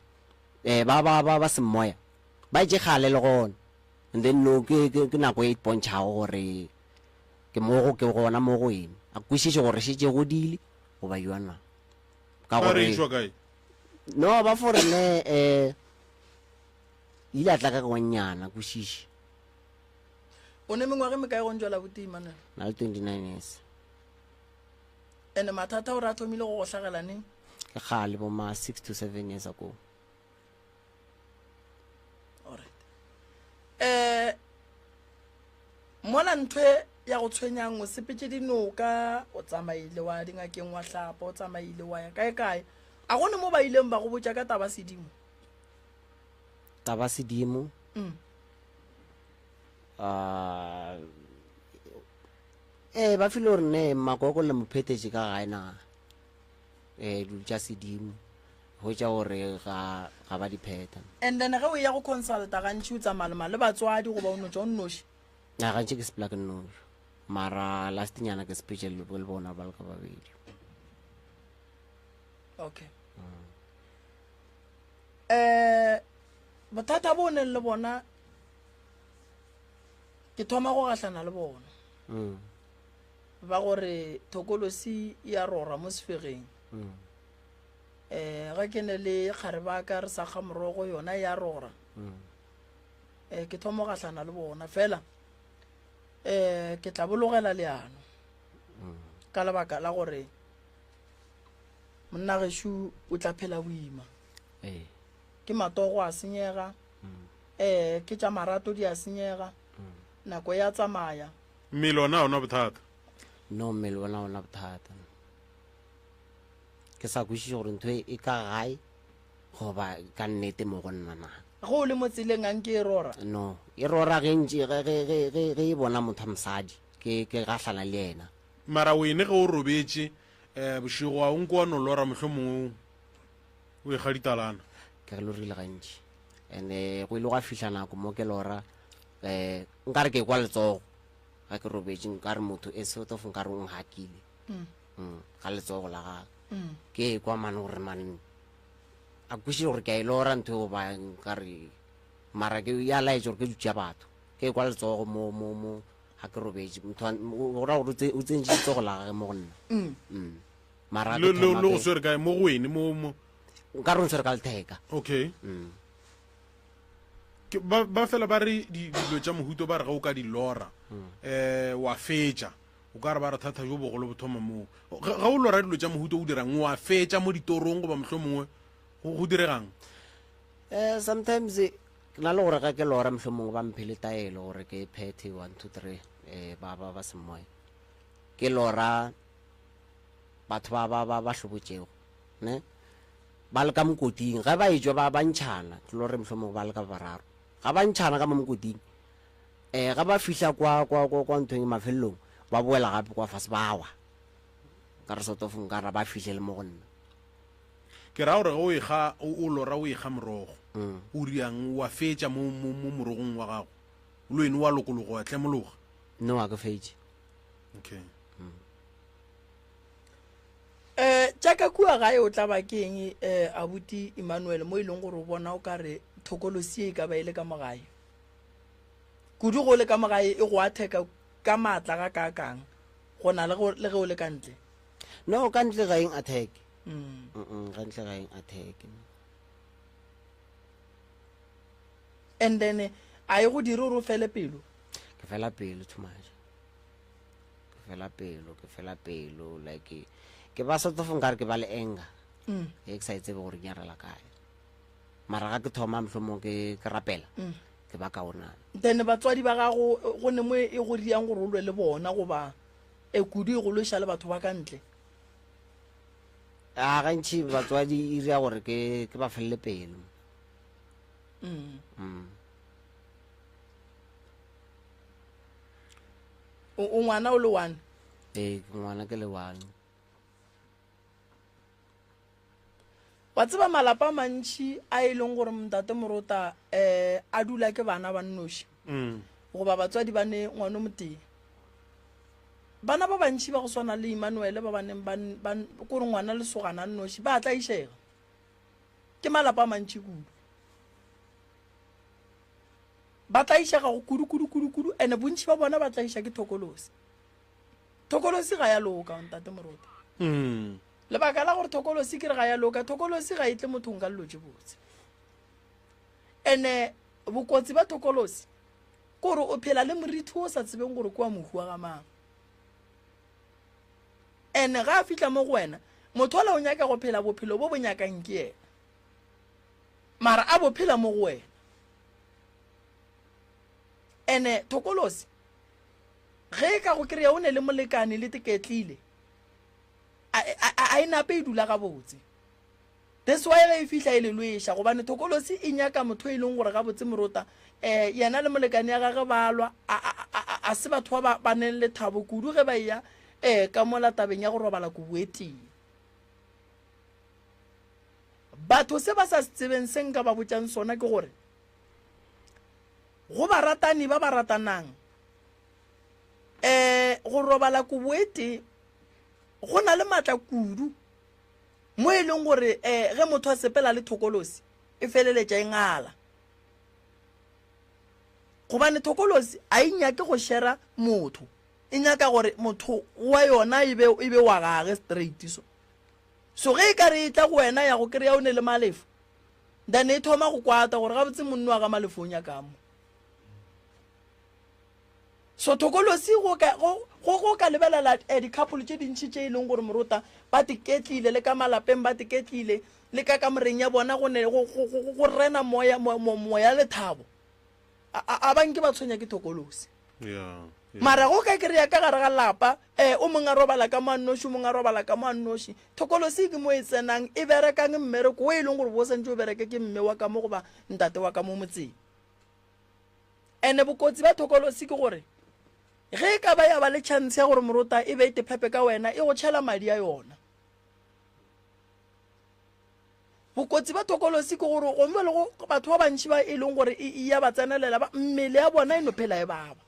ba semoya ba itse gale le gona and then no ke nako e pontšhago gore ke mo gona mo go eme a kwešiše gore šetse go dile go ba yona ka gore no ba forene ile a tla ka ngwanyana kwešiše o ne mengwage me kae go ntšwela abuti Emmanuel na le 29 years ene mathata gore a thomile go go tlhagela neng ke gale bo ma 6 to 7 years ago mola ntwe ya go tshwenyang o sepetse dinoka o tsamaile wa dingakeng wa hlapa o tsamaile wa ya kae a gone mo ba ileng ba go botša ka taba sedimo ba file gore ne makoko le mophetetše ka gae na dilo tša sedimo go tša gore ga ba dipheta and then ge o ya go consulta gantši o tsamalema le batswadi goba o notša o nnoši na gantši ke sepela ke nnoši mara lastenyana ke sepetše le bona ba le ka babedi okay bothata bo ne le bona ke thoma go gahlana le bona ba gore thokolosi ya rora mo sefegeng ga ke ne le kgare ba ka re sa ga morogo yona ya rora ke thoma go gahlana le bona fela ke tla bologela leano ka lebaka la gore monna gešo o tla phela boima ke matogo a senyega ke tša marato di a senyega nako ya tsamaya mmele ona ona bothata no mmele ona bothata ke sa kwešiše gore ntho e ka gae goba ka nnete mo go nna naga go o le mo tseleng anke e rora no e rora gentši ge e bona motho mosadi ke gahlana le yena mara o ene ge o robetše bošego a o nko wa no lora mohlho mongwe o e ga ditalana ke re lorile gantši and go ile go a fihla nako mo ke lora nkare ke kwa letsogo ga ke robetše nkare motho e sort of nkare o ngakile ga letsogo la gaga ke kwa mane gore man a kweše gore ke a e lora ntho go ba nkare mara ke ya laetse gore ke dutša batho ke kwa letsogo mo ga ke robetse gora gore o tsentše letsogo la gage mo go nna mara le go swere kae mo go wene mo nka re ntshwere ka letheka okay ba fela ba re dilo tša mohuto ba re ga o ka di lora wa fetša o ka re ba re thata jo bogolo bothoma moo ga o lora dilo tša mohuto o dirang wa fetša mo ditorong goba mohlho mongwe go diregang sometimes ke na le gore ga ke lora mohlho mongwe ba mphele taelo gore ke phethe 1 2 3 ba semoya ke lora batho ba hlobotšego ne ba le ka mokoting ga ba etswa ba bantšhana ke lore mohlho mongwe ba le ka bararo ga ba ntšhana ka mo mokoting ga ba fihla kwa nthong mafelelong ba boela gape kwa fase bawa ka re sort of nkara ba fihlele mo go nna ke ra gore o lora o ikga morogo o riang wa fetša mo morogong wa gago lo ene wa lokologo wa tlemologa no wa ke fetše okay jaaka kua gae o tla ba ke eng abuti Emmanuel mo e leng gore o bona o ka re thokolosi e ka ba ile ka mogae kudu go le ka mogae e go atheka ka matla ga kakang go na le ge o le ka ntle no ka ntle ga eng attack ga ntle ga eng attack and then a e go dire gore o fele pelo ke fela pelo too much ke fela pelo like ke ba sort of nkare ke ba le enga ke sa itsebe gore ke nyarela kae mara ga ke thoma mohlomong ke rapela ke ba kaona then batswadi ba gago go ne mo e go riang gore o lwe le bona goba kudu e go loša le batho ba ka ntle a gantši batswadi e ria gore ke ba felele pelo o ngwana o le one ngwana ke le one wa tseba malapa mantši a e leng gore mntate Morota a dula ke bana ba nnoši goba batswadi ba ne ngwana motee bana ba bantši ba go swana le Emmanuel ba baneng kore ngwana le sogana nnoši ba tla išega ke malapa mantši kudu ba tla išega go kudu ene bontši ba bona ba tla iša ke thokolosi ga ya loka mntate Morota lebaka la gore thokolosi ke re ga ya loka thokolosi ga itle mothong ka lelo botse ene bokotsi ba thokolosi gore o phela le morithi o sa tsebeng gore kwa mohua ga mang ene ga a fitla mo go wena motho ola o nyaka go phela bophelo bo bo nyakang ke ena mara a bo phela mo go wena ene thokolosi ge ka go kry-a o ne le molekane le teketlile a inape e dula ga botse that's why ge e fihla e le lweša gobane thokolosi e nyaka motho e leng gore ga botse Morota yena le molekane ya gage ba lwa a se batho ba neng le thabo kudu ge ba ya ka mola tabeng ya go robala kobueteng batho se ba sa se tsebeng se nka ba botšang sona ke gore go baratani ba ba ratanang go robala kobuete go na le matla kudu mo e leng gore ge motho a sepela le thokolosi e feleletša e ngala gobane thokolosi a inyake go shera motho e nyaka gore motho wa yona e be wa gage straight so ge e ka re e tla go wena ya go kry-a o ne le malefo then e thoma go kwata gore ga botse monno wa ga malefong ya kamo so thokolosi go ka lebelela di-couple tše dintšhi tše e leng gore Morota ba tiketlile le ka malapeng ba tiketlile le ka kamoreng ya bona go rena moya lethabo a banke ba tshwenya ke thokolosi mara go ka kry-a ka gare ga lapa o mongwe a robala ka moannoši o mongwe a robala ka moannoši thokolosi ke mo e tsenang e berekang mmereko o e leng gore bo santse o bereke ke mme wa ka mo goba ntate wa ka mo motseng ene bokotsi ba thokolosi ke gore ge e ka ba ya ba le chance ya gore Morota e be ite phepe ka wena e go tšhela madi a yona bokotsi ba thokolosi ke gore go mbe le go batho ba bantši ba e leng gore e ya ba tsenelela ba mmele ya bona e no phela e baba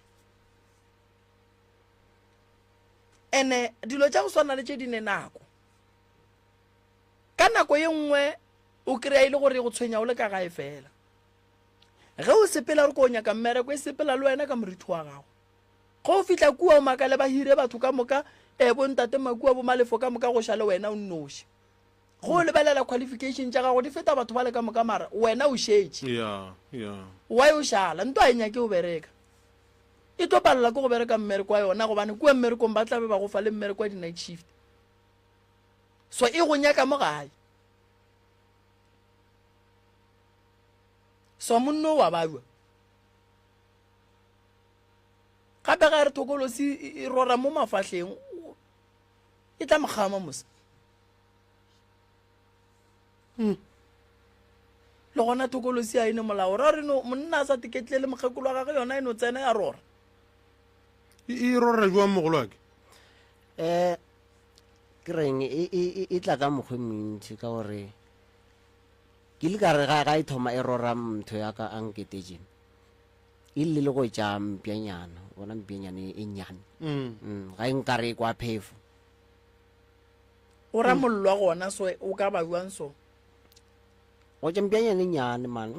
ene dilo tša go swana le tše di ne nako ka nako ye nngwe o kry-a ile gore go tshwenya o le ka gae fela ge o sepela re ko o nyaka mmereko e sepela le wena ka moriti wa gago go o fitlha kua o makale ba hire batho ka moka bontate makua bo malefo ka moka go sha le wena o nnoši go lebelela qualification tša gago di feta batho ba le ka moka mara wena o šetše wa o šala nto a e nyake o bereka e tlo palela ke go bereka mmereko wa yona gobane kua mmerekong ba tlabe ba go fa le mmereko wa di-night shift so e go nyaka mo gae so monno wa bajwa gape ga re thokolosi e rora mo mafatlheng e tla mogama mosa le gona thokolosi a ene molao ra reno monna a sa tiketlile le mokgekolo wa gage yona eno tsena ya rora e rora jwang mogolo wake ke reng e tla ka mokgwe mentši ka gore ke le ka re ga e thoma e rora motho ya ka a nketetse e le go tša mpianyana bona mpianyana e nnyane ga e nkare e kwa phefo o ra mollo wa gona so o ka ba buang so go tša mpianyana e nnyane man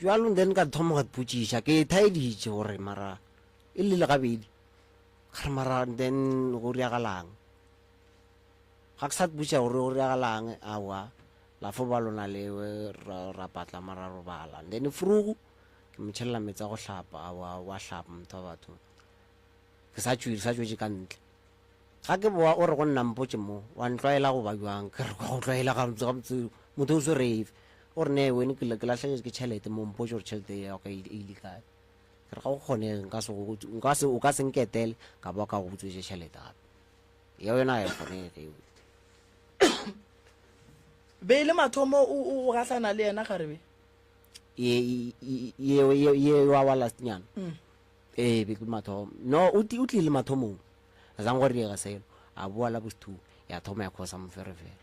jalo then ka thoma go potšiša ke thaeditše gore mara e le gabedi gare mara then go riagalang ga ke sa potša gore go riagalang awa la fo ba lona lewe ra patla mara robala then frugu ke motšhelela metsi a go hlapa wa hlapa motho wa batho ke sa tšwetse ka ntle ga ke boa o re go nna mpotse mo wa ntlwaela go ba jwang ke re go tlwaela gamotse motho o se reife o re ne wene ke latlhetse ke tšhelete mo mpotse gore tšhelete ya ka e ile kae ke re ga go kgonege o ka senketele ka ba ka go botswetse tšhelete gape ya yona ga e kgonege be le mathomo o gatlana le yena garebe ye wa last nyana be ke mathomo no o tlile mathomong a zang gore diega selo a boa la bostu ya thoma ya khosa moferefere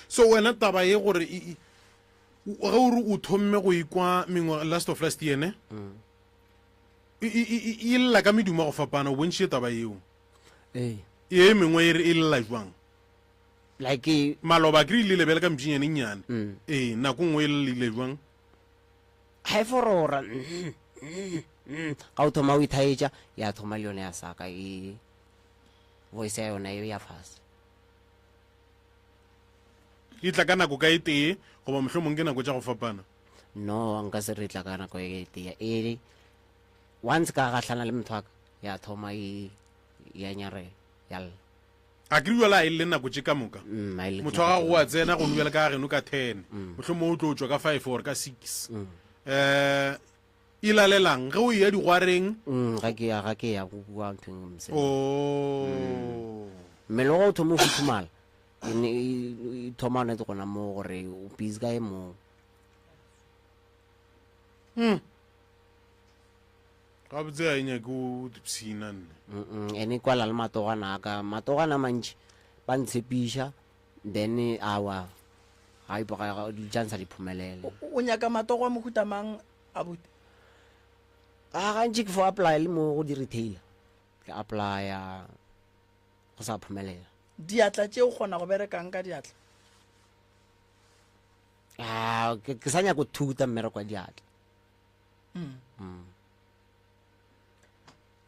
so wena taba ye gore ge ore o thomme go ikwa mengwe last of last year ne e lla ka medumo go fapana o bontšhie taba eo ye mengwe e lla jwang like maloba ke ile lebele ka mtšinyane nnyane nako nngwe e lile jwang ga e forora ga o thoma o ithaetša ya thoma le yone ya saka e voice ya yona e ya fase e tla ka nako ka e tee goba mohlomong ke nako tša go fapana no nka se re tla ka nako e tee once ka gatlhana le motho aka ya thoma ya nyarela yalla a ke riwela e le nako tše ka moka motho wa gago wa tsena go nuela ka geno ka 10 mohlomong o tlo tšwa ka 5 or ka 6 e lalelang ge o ya digwareng ga ke ya go bua nthong mse mmele go o thoma o futhumala e thoma nete gona mo gore o busy ka e mo ga botse a e nyake o pshina nne ene kwala le matogana aka matogana mantši ba ntshepiša then awa ga dijantsa di phumelele o nyaka matogo a mohutamang a bute gantši ke fo apply le mo go di-retailer ke applya go sa phumelela diatla tše o kgona go berekang ka diatla ke sa nyako thuta mmereko wa diatla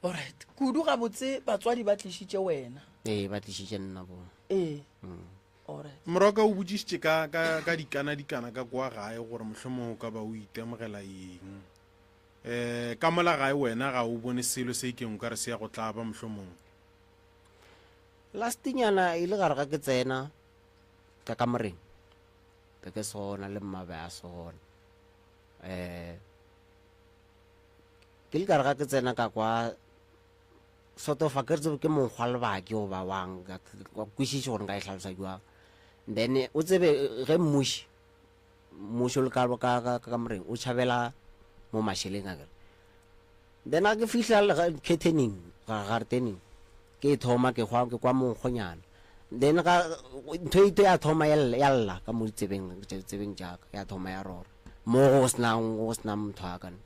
alright kudu ga botse batswadi ba tlišitše wena ba tlišitše nna bo alright moraka o botsišitše ka dikana ka kwa gae gore mohlomong o ka ba o itemogela eng ka mola gae wena ga o bone selo se ikeng o ka re se ya go tlaba mohlomong lastinyana e le gare ga ke tsena ka kamoreng be ke sona le mmabe a sona ke le gare ga ke tsena ka kwa sort of a ke re ke monkgwa lebake o ba wang ka kwešiše gore nka e tlhalosa jwang then o tsebe ge mmuši o le ka kamoreng o tšhabela mo mašheleng a kere then a ke fihla catening gartening ke thoma ke kwa monkgonyana then ntho ito ya thoma ya lla ka mo ditsebeng jaaka ya thoma ya rora mo go sena motho a kane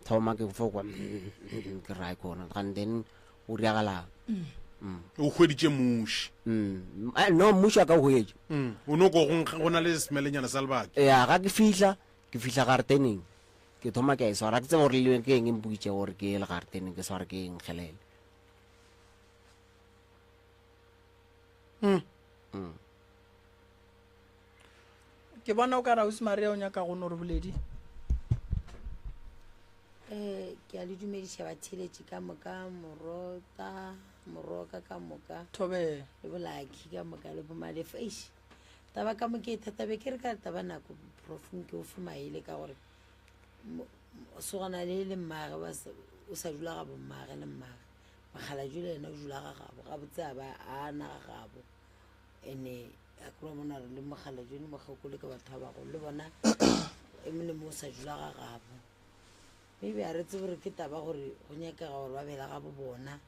thoma ke fokwa ke rai kona and then o riagalang o hweditše muši no mmušo a ka hwetše o no ko go na le semelenyana sa lebaka ga ke fihla garteneng ke thoma ke a e swara ke tseba gore le ke eng mpoditše gore ke le garteneng ke swara ke nkgelele ke bona o ka ra Ausi Maria o nyaka go no re boledi ke a le dumediša batheletši ka moka moroka ka moka thobe le bolaki ka moka le bomalefa eish taba ka moke thata be ke re ka taba nako profeng ke o fumaile ka gore se gona le mmage o sa dula ga bommage le mmage magala jule ena o dula ga gabo ga botse a ba a na ga gabo ene a kura mona re le mogala jone mogakole ka batho ba bagolo le bona e molemo o sa dula ga gabo maybe a re tse gore ke taba gore go nyakega gore ba bela gabo bona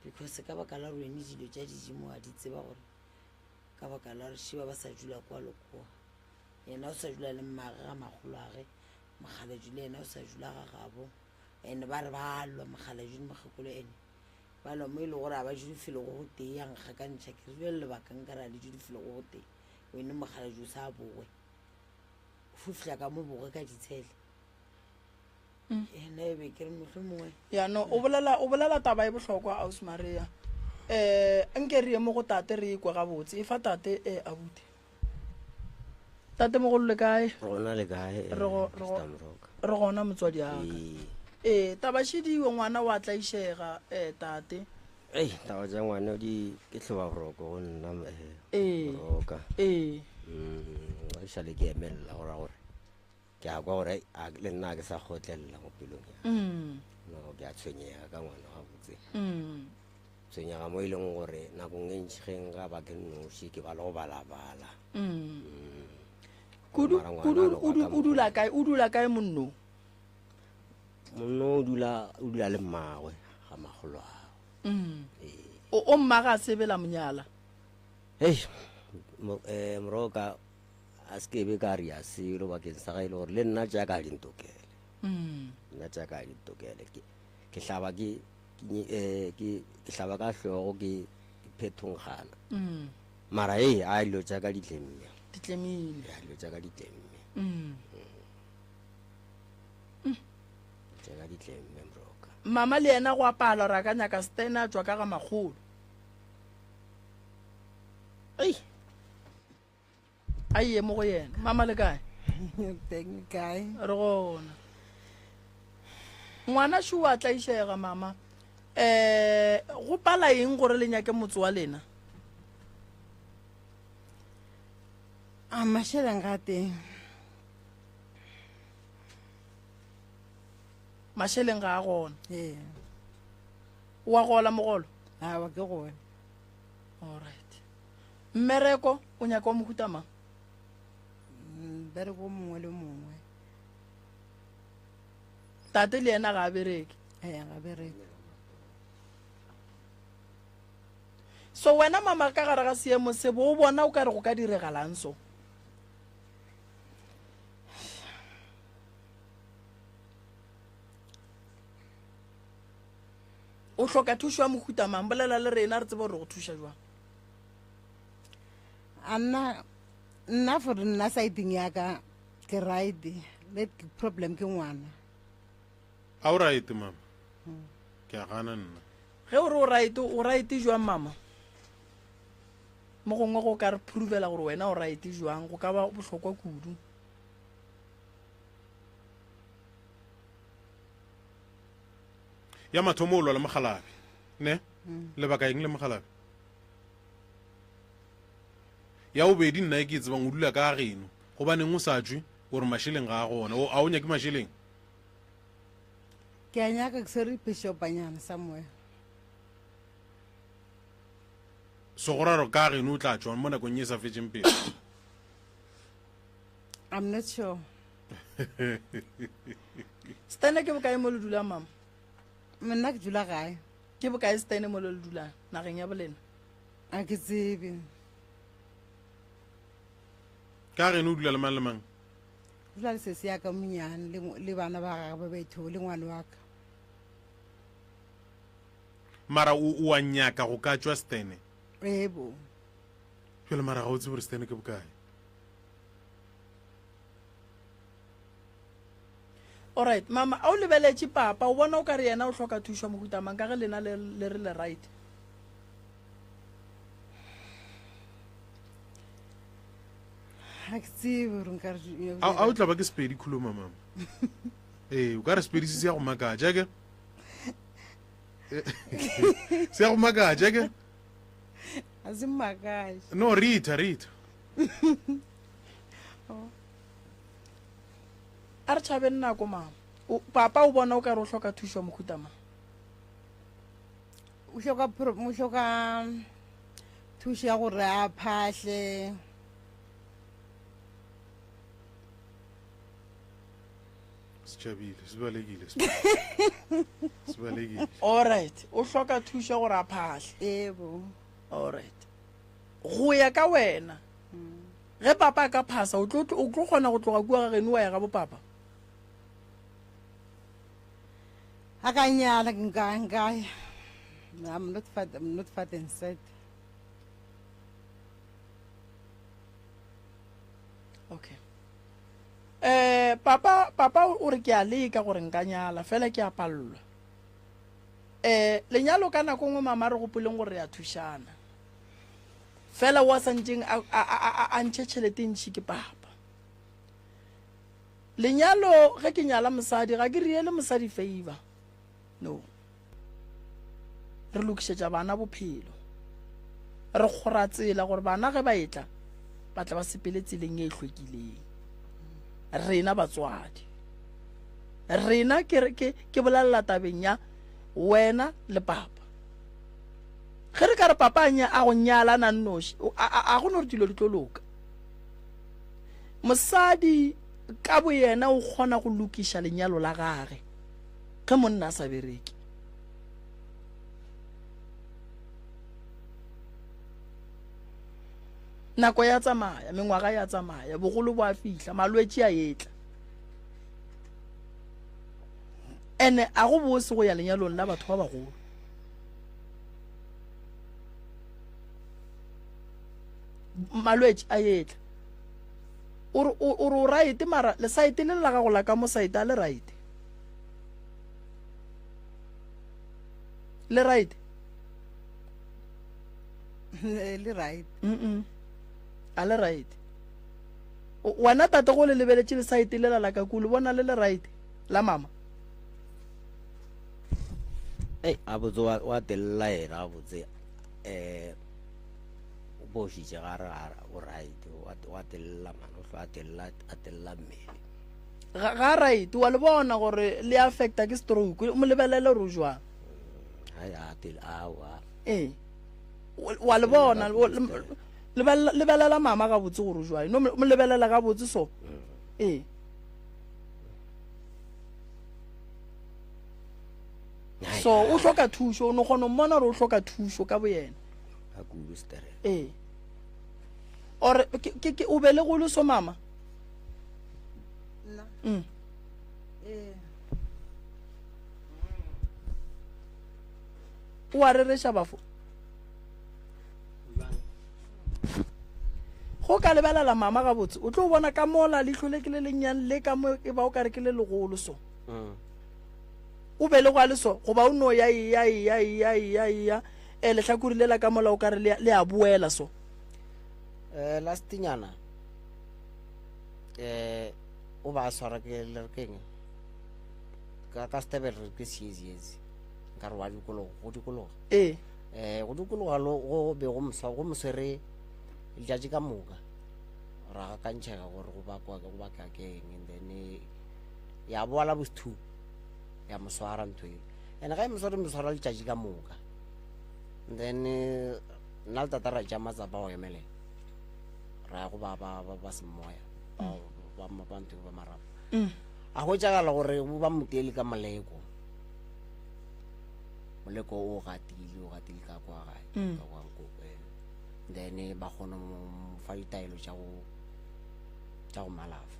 because ka baka la rwene dilo tša dijimo a di tseba gore ka baka la re šiba ba sa dula kwa le kwa yena o sa dula le mmage ga magolo age mogala jule ena o sa dula ga gabo ene ba re ba lwa mogala jone mogakolo ene ba lwa mo e le gore a ba judifile go go tee yang ga ka ntšha ke re jule lebakang ka ra le judifile go go tee wene mogala jo sa bowe o fufila ka mo boge ka ditshele ena e be ke re motlho mongwe no o bolela taba e bohlokwa Ausi Maria nke re ye mo go tate re ikwa gabotse e fa tate abuti tate mogolo le kae rona le kae re gona motswadi aka taba šidiwe ngwana wa tlaišega tate taba tša ngwana ke tlhoba boroko go nna moroka ga išale ke emelela gora gore ke a kwa gore le nna ke sa kgotlelela mo pelong ya ke a tshwenyega ka ngwana ga botse tshwenyega mo e leng gore nakong e ntšhigeng ga ba ke nnoši ke ba le go balabala o dula kae monno o dula le mmagwe ga magolo ao o mmaga a sebela monyala moroka a se kebe ka ria selo bakeng sa ga e le gore le nna jaaka a dintokele ke hlaba ka hlogo ke phethongana mara a dilo jaaka ditlemme dilo jaaka ditlemme jaaka ditlemme moroka mama le yena go apala ra ka nyaka stena tswa ka ga magolo a ye mo go yena mama le kae kae re gona ngwana šo a tlaišega mama go pala eng gore le nyake motse wa lena a mašheleng ga teng mašheleng ga a gona wa gola mogolo awa ke gone alright mmereko o nyaka wa mohuta mang bereko mongwe le mongwe tate le yena ga a bereke ga bereke so wena mama ka gare ga seemo se bo o bona o ka re go ka diregalang so o hloka thušo ya mohuta mang bolela le rena re tsebe gore go thuša jwang nna for nna sideng yaka ke right le problem ke ngwana a o right mama ke a gana nna ge o re o right jwang mama mo gongwe go ka re provela gore wena o right jwang go ka ba bohlokwa kudu ya mathomo o lwa le mogalabe ne lebaka eng le mogalabe ya obedi nna e ke tsebang o dula ka geno gobaneng o sa tswe gore mašheleng ga a gona a o nyake mašheleng ke a nyaka ke sere pešopanyana somewhere so go raro ka geno o tla tswa mo nakong e sa fetseng pele I'm not sure stene ke bokae mo le dulang mama mna ke dula gae ke bokae stene mo le dulang nageng ya bolena a ke tsebe ka geno o dula le mang le mang dula le sese yaka monyane le bana ba gagwe ba baitho le ngwane wa ka mara o a nyaka go ka tswa stene ebo fela mara ga o tse gore stene ke bokae alright mama a o lebeletse papa o bona o ka re yena o tlhoka thuso mohutamang ka ge lena le re le right a o tla ba ke sepedi khuluma mama o ka re sepedi se ya go makatša ke se ya go makatša ke no rita a re tšhabeng nako mama papa o bona o ka re o tlhoka thuso mohutamang o hloka thuso ya gore a phahle setšhabile se balekile alright o hloka thuso ya gore a phahle ebo alright go ya ka wena ge papa a ka phasa o tlo kgona go tloga kua ga geno wa ya ga bo papa a ka nyala nkaya I'm not fat inside. Okay. Papa o re ke a leka gore nka nyala fela ke a pallwa. Lenyalo ka nako ngwe mama re gopoleng gore re a thušana. Fela wa santseng a ntšhe tšhelete ntšhi ke papa. Lenyalo ge ke nyala mosadi ga ke riele mosadi favor. No. Re lokišetša bana bophelo. Re kgora tsela gore bana ge ba etla ba tla ba sepele tseleng e hlwekileng. Rena batswadi. Rena ke bolela tabeng ya wena le papa. Ge re ka re papa a go nyala na nnoši a go no re dilo di tlo loka. Mosadi ka bo yena o kgona go lokiša lenyalo la gage ge monna a sa bereke. Nako ya tsamaya mengwaga ya tsamaya bogolo bo a fihla malwetse a etla ene a go bose go ya lenyalong la batho ba bagolo. Malwetse a etla o right mara le site le la ga go la ka mo site a le right le right le right a le right wena tate go le lebeletše le site le la ka kule bona le right la mama a botse wa telela ena a botse o bošitše gare o right wa telela mana o hlo a telela mmele ga right wa le bona gore le affecta ke stroke mo lebelele gore o jwang wa le bona lebelela mama ga botse gore o jwang no mo lebelela ga botse so so o hloka thuso o no kgona mmona gore o hloka thuso ka bo yena or ke o be le go le so mama o a rereša bafo go ka lebelela mama ga botse o tlo bona ka mola leitlho le ke le lennyane le ka mo e ba o ka re ke le legolo so o be le go a le so goba o no ya lehlakore le la ka mola o ka re le a boela so lastinyana o ba swara ke lerkeng ka stebel ke siezi nka re wa dikologo go dikologa go dikologa go be go moswere letšatši ka moka ra ka ntšhega gore go baka keng and then ya boala bosthu ya moswara ntho e ene ga e moswara letšatši ka moka and then nna le tata ra tša matsapa go emelela ra go ba semoya ba ntho ba marapo a go tšagala gore ba motele ka moleko o gatile ka kwa gae ka kwa nkoko then ba kgona mo fa ditaelo tša go malafa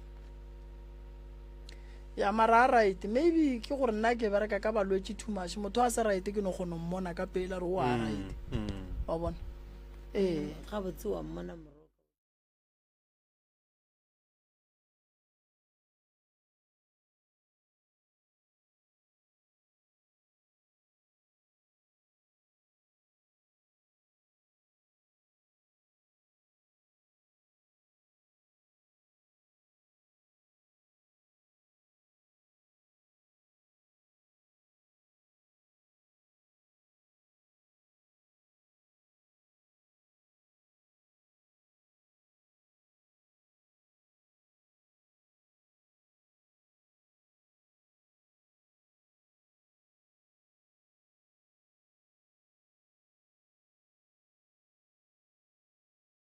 ya mara a right maybe ke gore nna ke bereka ka balwetse too much motho a se right ke no kgona mmona ka pela re o a right wa bona ga botse wa mmona moroka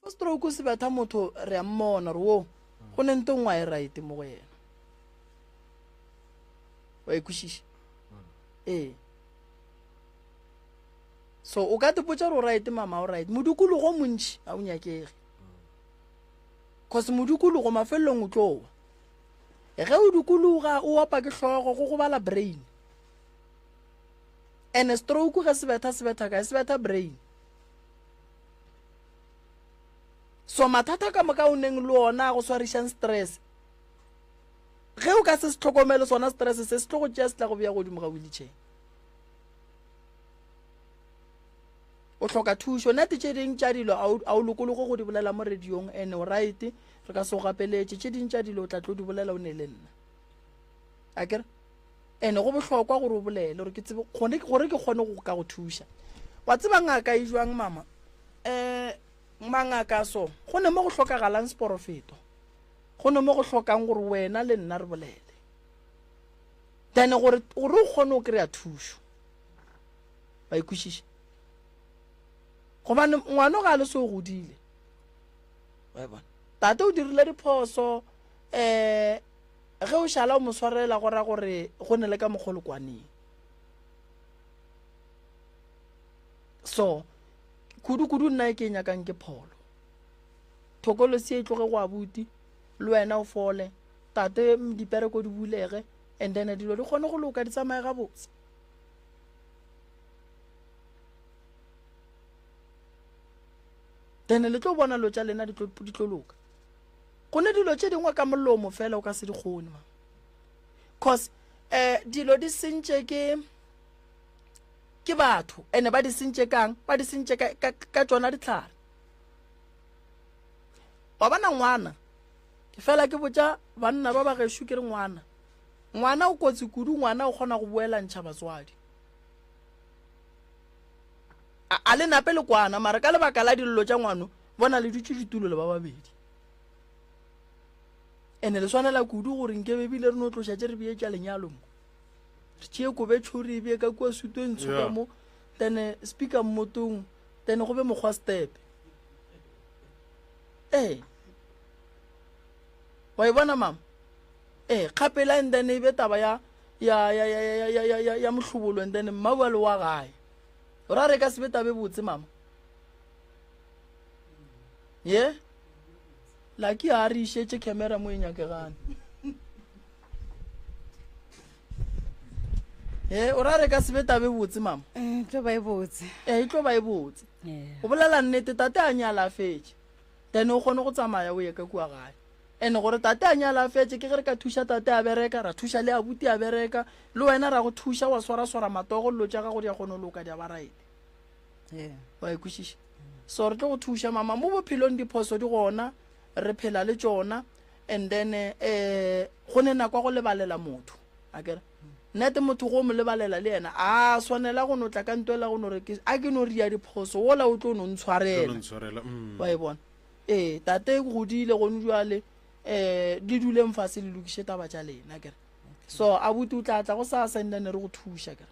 stroke se betha motho re a mmona re wo go ne ntwe ngwa e right mo go yena wa ikušiša so o ka tepotša re o right mama o right modukologo montši a o nyakege cause modukologo mafelelong o tlowa ge o dukologa o opa ke hlogo go gobala brain and stroke ge se betha ka se betha brain so mathata ka moka o neng le ona go swarišang stress ge o ka se se tlhokomele sona stress se se tlo go tšea se tla go bea godimo ga wheelchair o tlhoka thušo nete tše ding tša dilo a o lokologo go di bolela mo radiong and o right re ka se go gapeletše tše ding tša dilo o tla tlo di bolela o ne le nna a kere and go bohlokwa gore o bolele gore ke tsebe gore ke kgone go ka go thuša wa tseba ngaka e jwang mama mangaka so go ne mo go hlokagalang sporofeto go ne mo go hlokang gore wena le nna re bolele then gore o kgone o kry-a thušo ba ikwešiša gobane ngwana ga le se o godile wa bona tate o dirile diphoso ge o šala o mo swarela gore go ne le ka mogolokwaneng so kudu nna e ke nyakang ke pholo thokolosi e tloge go abuti le wena o fole tate dipereko di bulege and then dilo di kgone go loka di tsamaye ga botse then le tlo bona lo tša lena di tlo loka go ne dilo tše dingwe ka molomo fela o ka se di kgone ma cause dilo di sentše ke batho ene ba di sentše kang ba di sentše ka tšona ditlhare wa bana ngwana ke fela ke botša banna ba ba gešo ke re ngwana o kotsi kudu ngwana o kgona go boelantšha batswadi a le nape le kwana mara ka lebaka la dillo tša ngwano bona le dutše ditulo le ba babedi ene le swanela kudu gore nke bebile re no tlošatše re bee tša lenyalo mo re tšee kobe tšhori e bee ka kua sutong tshoka mo then speaker mmotong then go be mokgwa stepe wa e bona mama kgapela and then e be taba ya mohlobolo and then mmabale wa gae ra re ka se be tabe botse mama laki a re išetše camera mo e nyakegane o ra re ka se be tabe botse mama e tlo ba e botse o bolela nnete tate a nyala a fetše then o kgone go tsamaya o ye ka kua gae and gore tate a nyala a fetše ke ge re ka thuša tate a bereka ra thuša le abuti a bereka le wena ra go thuša wa swara matogo lo tša gago di a kgone o loka di a ba right wa ikwešiša so re tlo go thuša mama mo bophelong diphoso di gona re phela le tšona and then go ne nako go lebalela motho a kere nnete motho go mo lebalela le yena a swanela go no tla ka ntwela go no re a ke no ria diphoso wola o tlo no ntshwarela wa e bona tate go godile go njwale di dule mfase le lokiše taba tša lena kere so abuti o tla go sa sendane re go thuša kere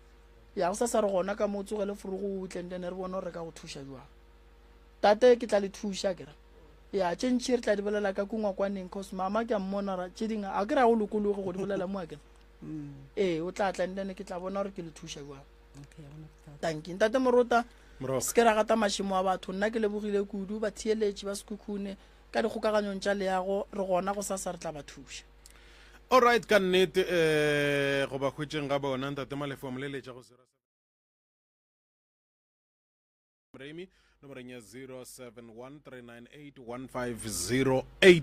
ya go sa re gona ka mo tsogele furu go utlendane re bona re ka go thuša jwang tate ke tla le thuša kere ya tšentši re tla di bolela ka kungwa kwaneng cause mama ke a mmona ra tše dinga a ke ra go lokologe go di bolela mo a kere o tla ndane ke tla bona gore ke le thuša jwang tanki ntate morota se ke ra gata mašimo a batho nna ke lebogile kudu ba thieletše ba sekhukhune ka dikgokaganyong tša leago re gona go sasa re tla ba thuša alright ka nnete go ba hwetseng ga bona ntate Malefo mo leletša go sera Remi nomoreng ya 0713981508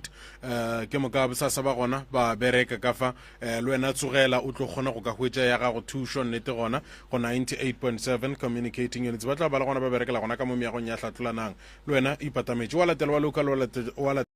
ke mo ka sa ba gona ba bereka ka fa le wena tsogela o tlo kgona go ka hwetša ya gago thušo nnete gona go 98.7 communicating units ba tla ba le gona ba berekela gona ka mo meagong ya hlatlolanang le wena ipatametše wa latela wa local wa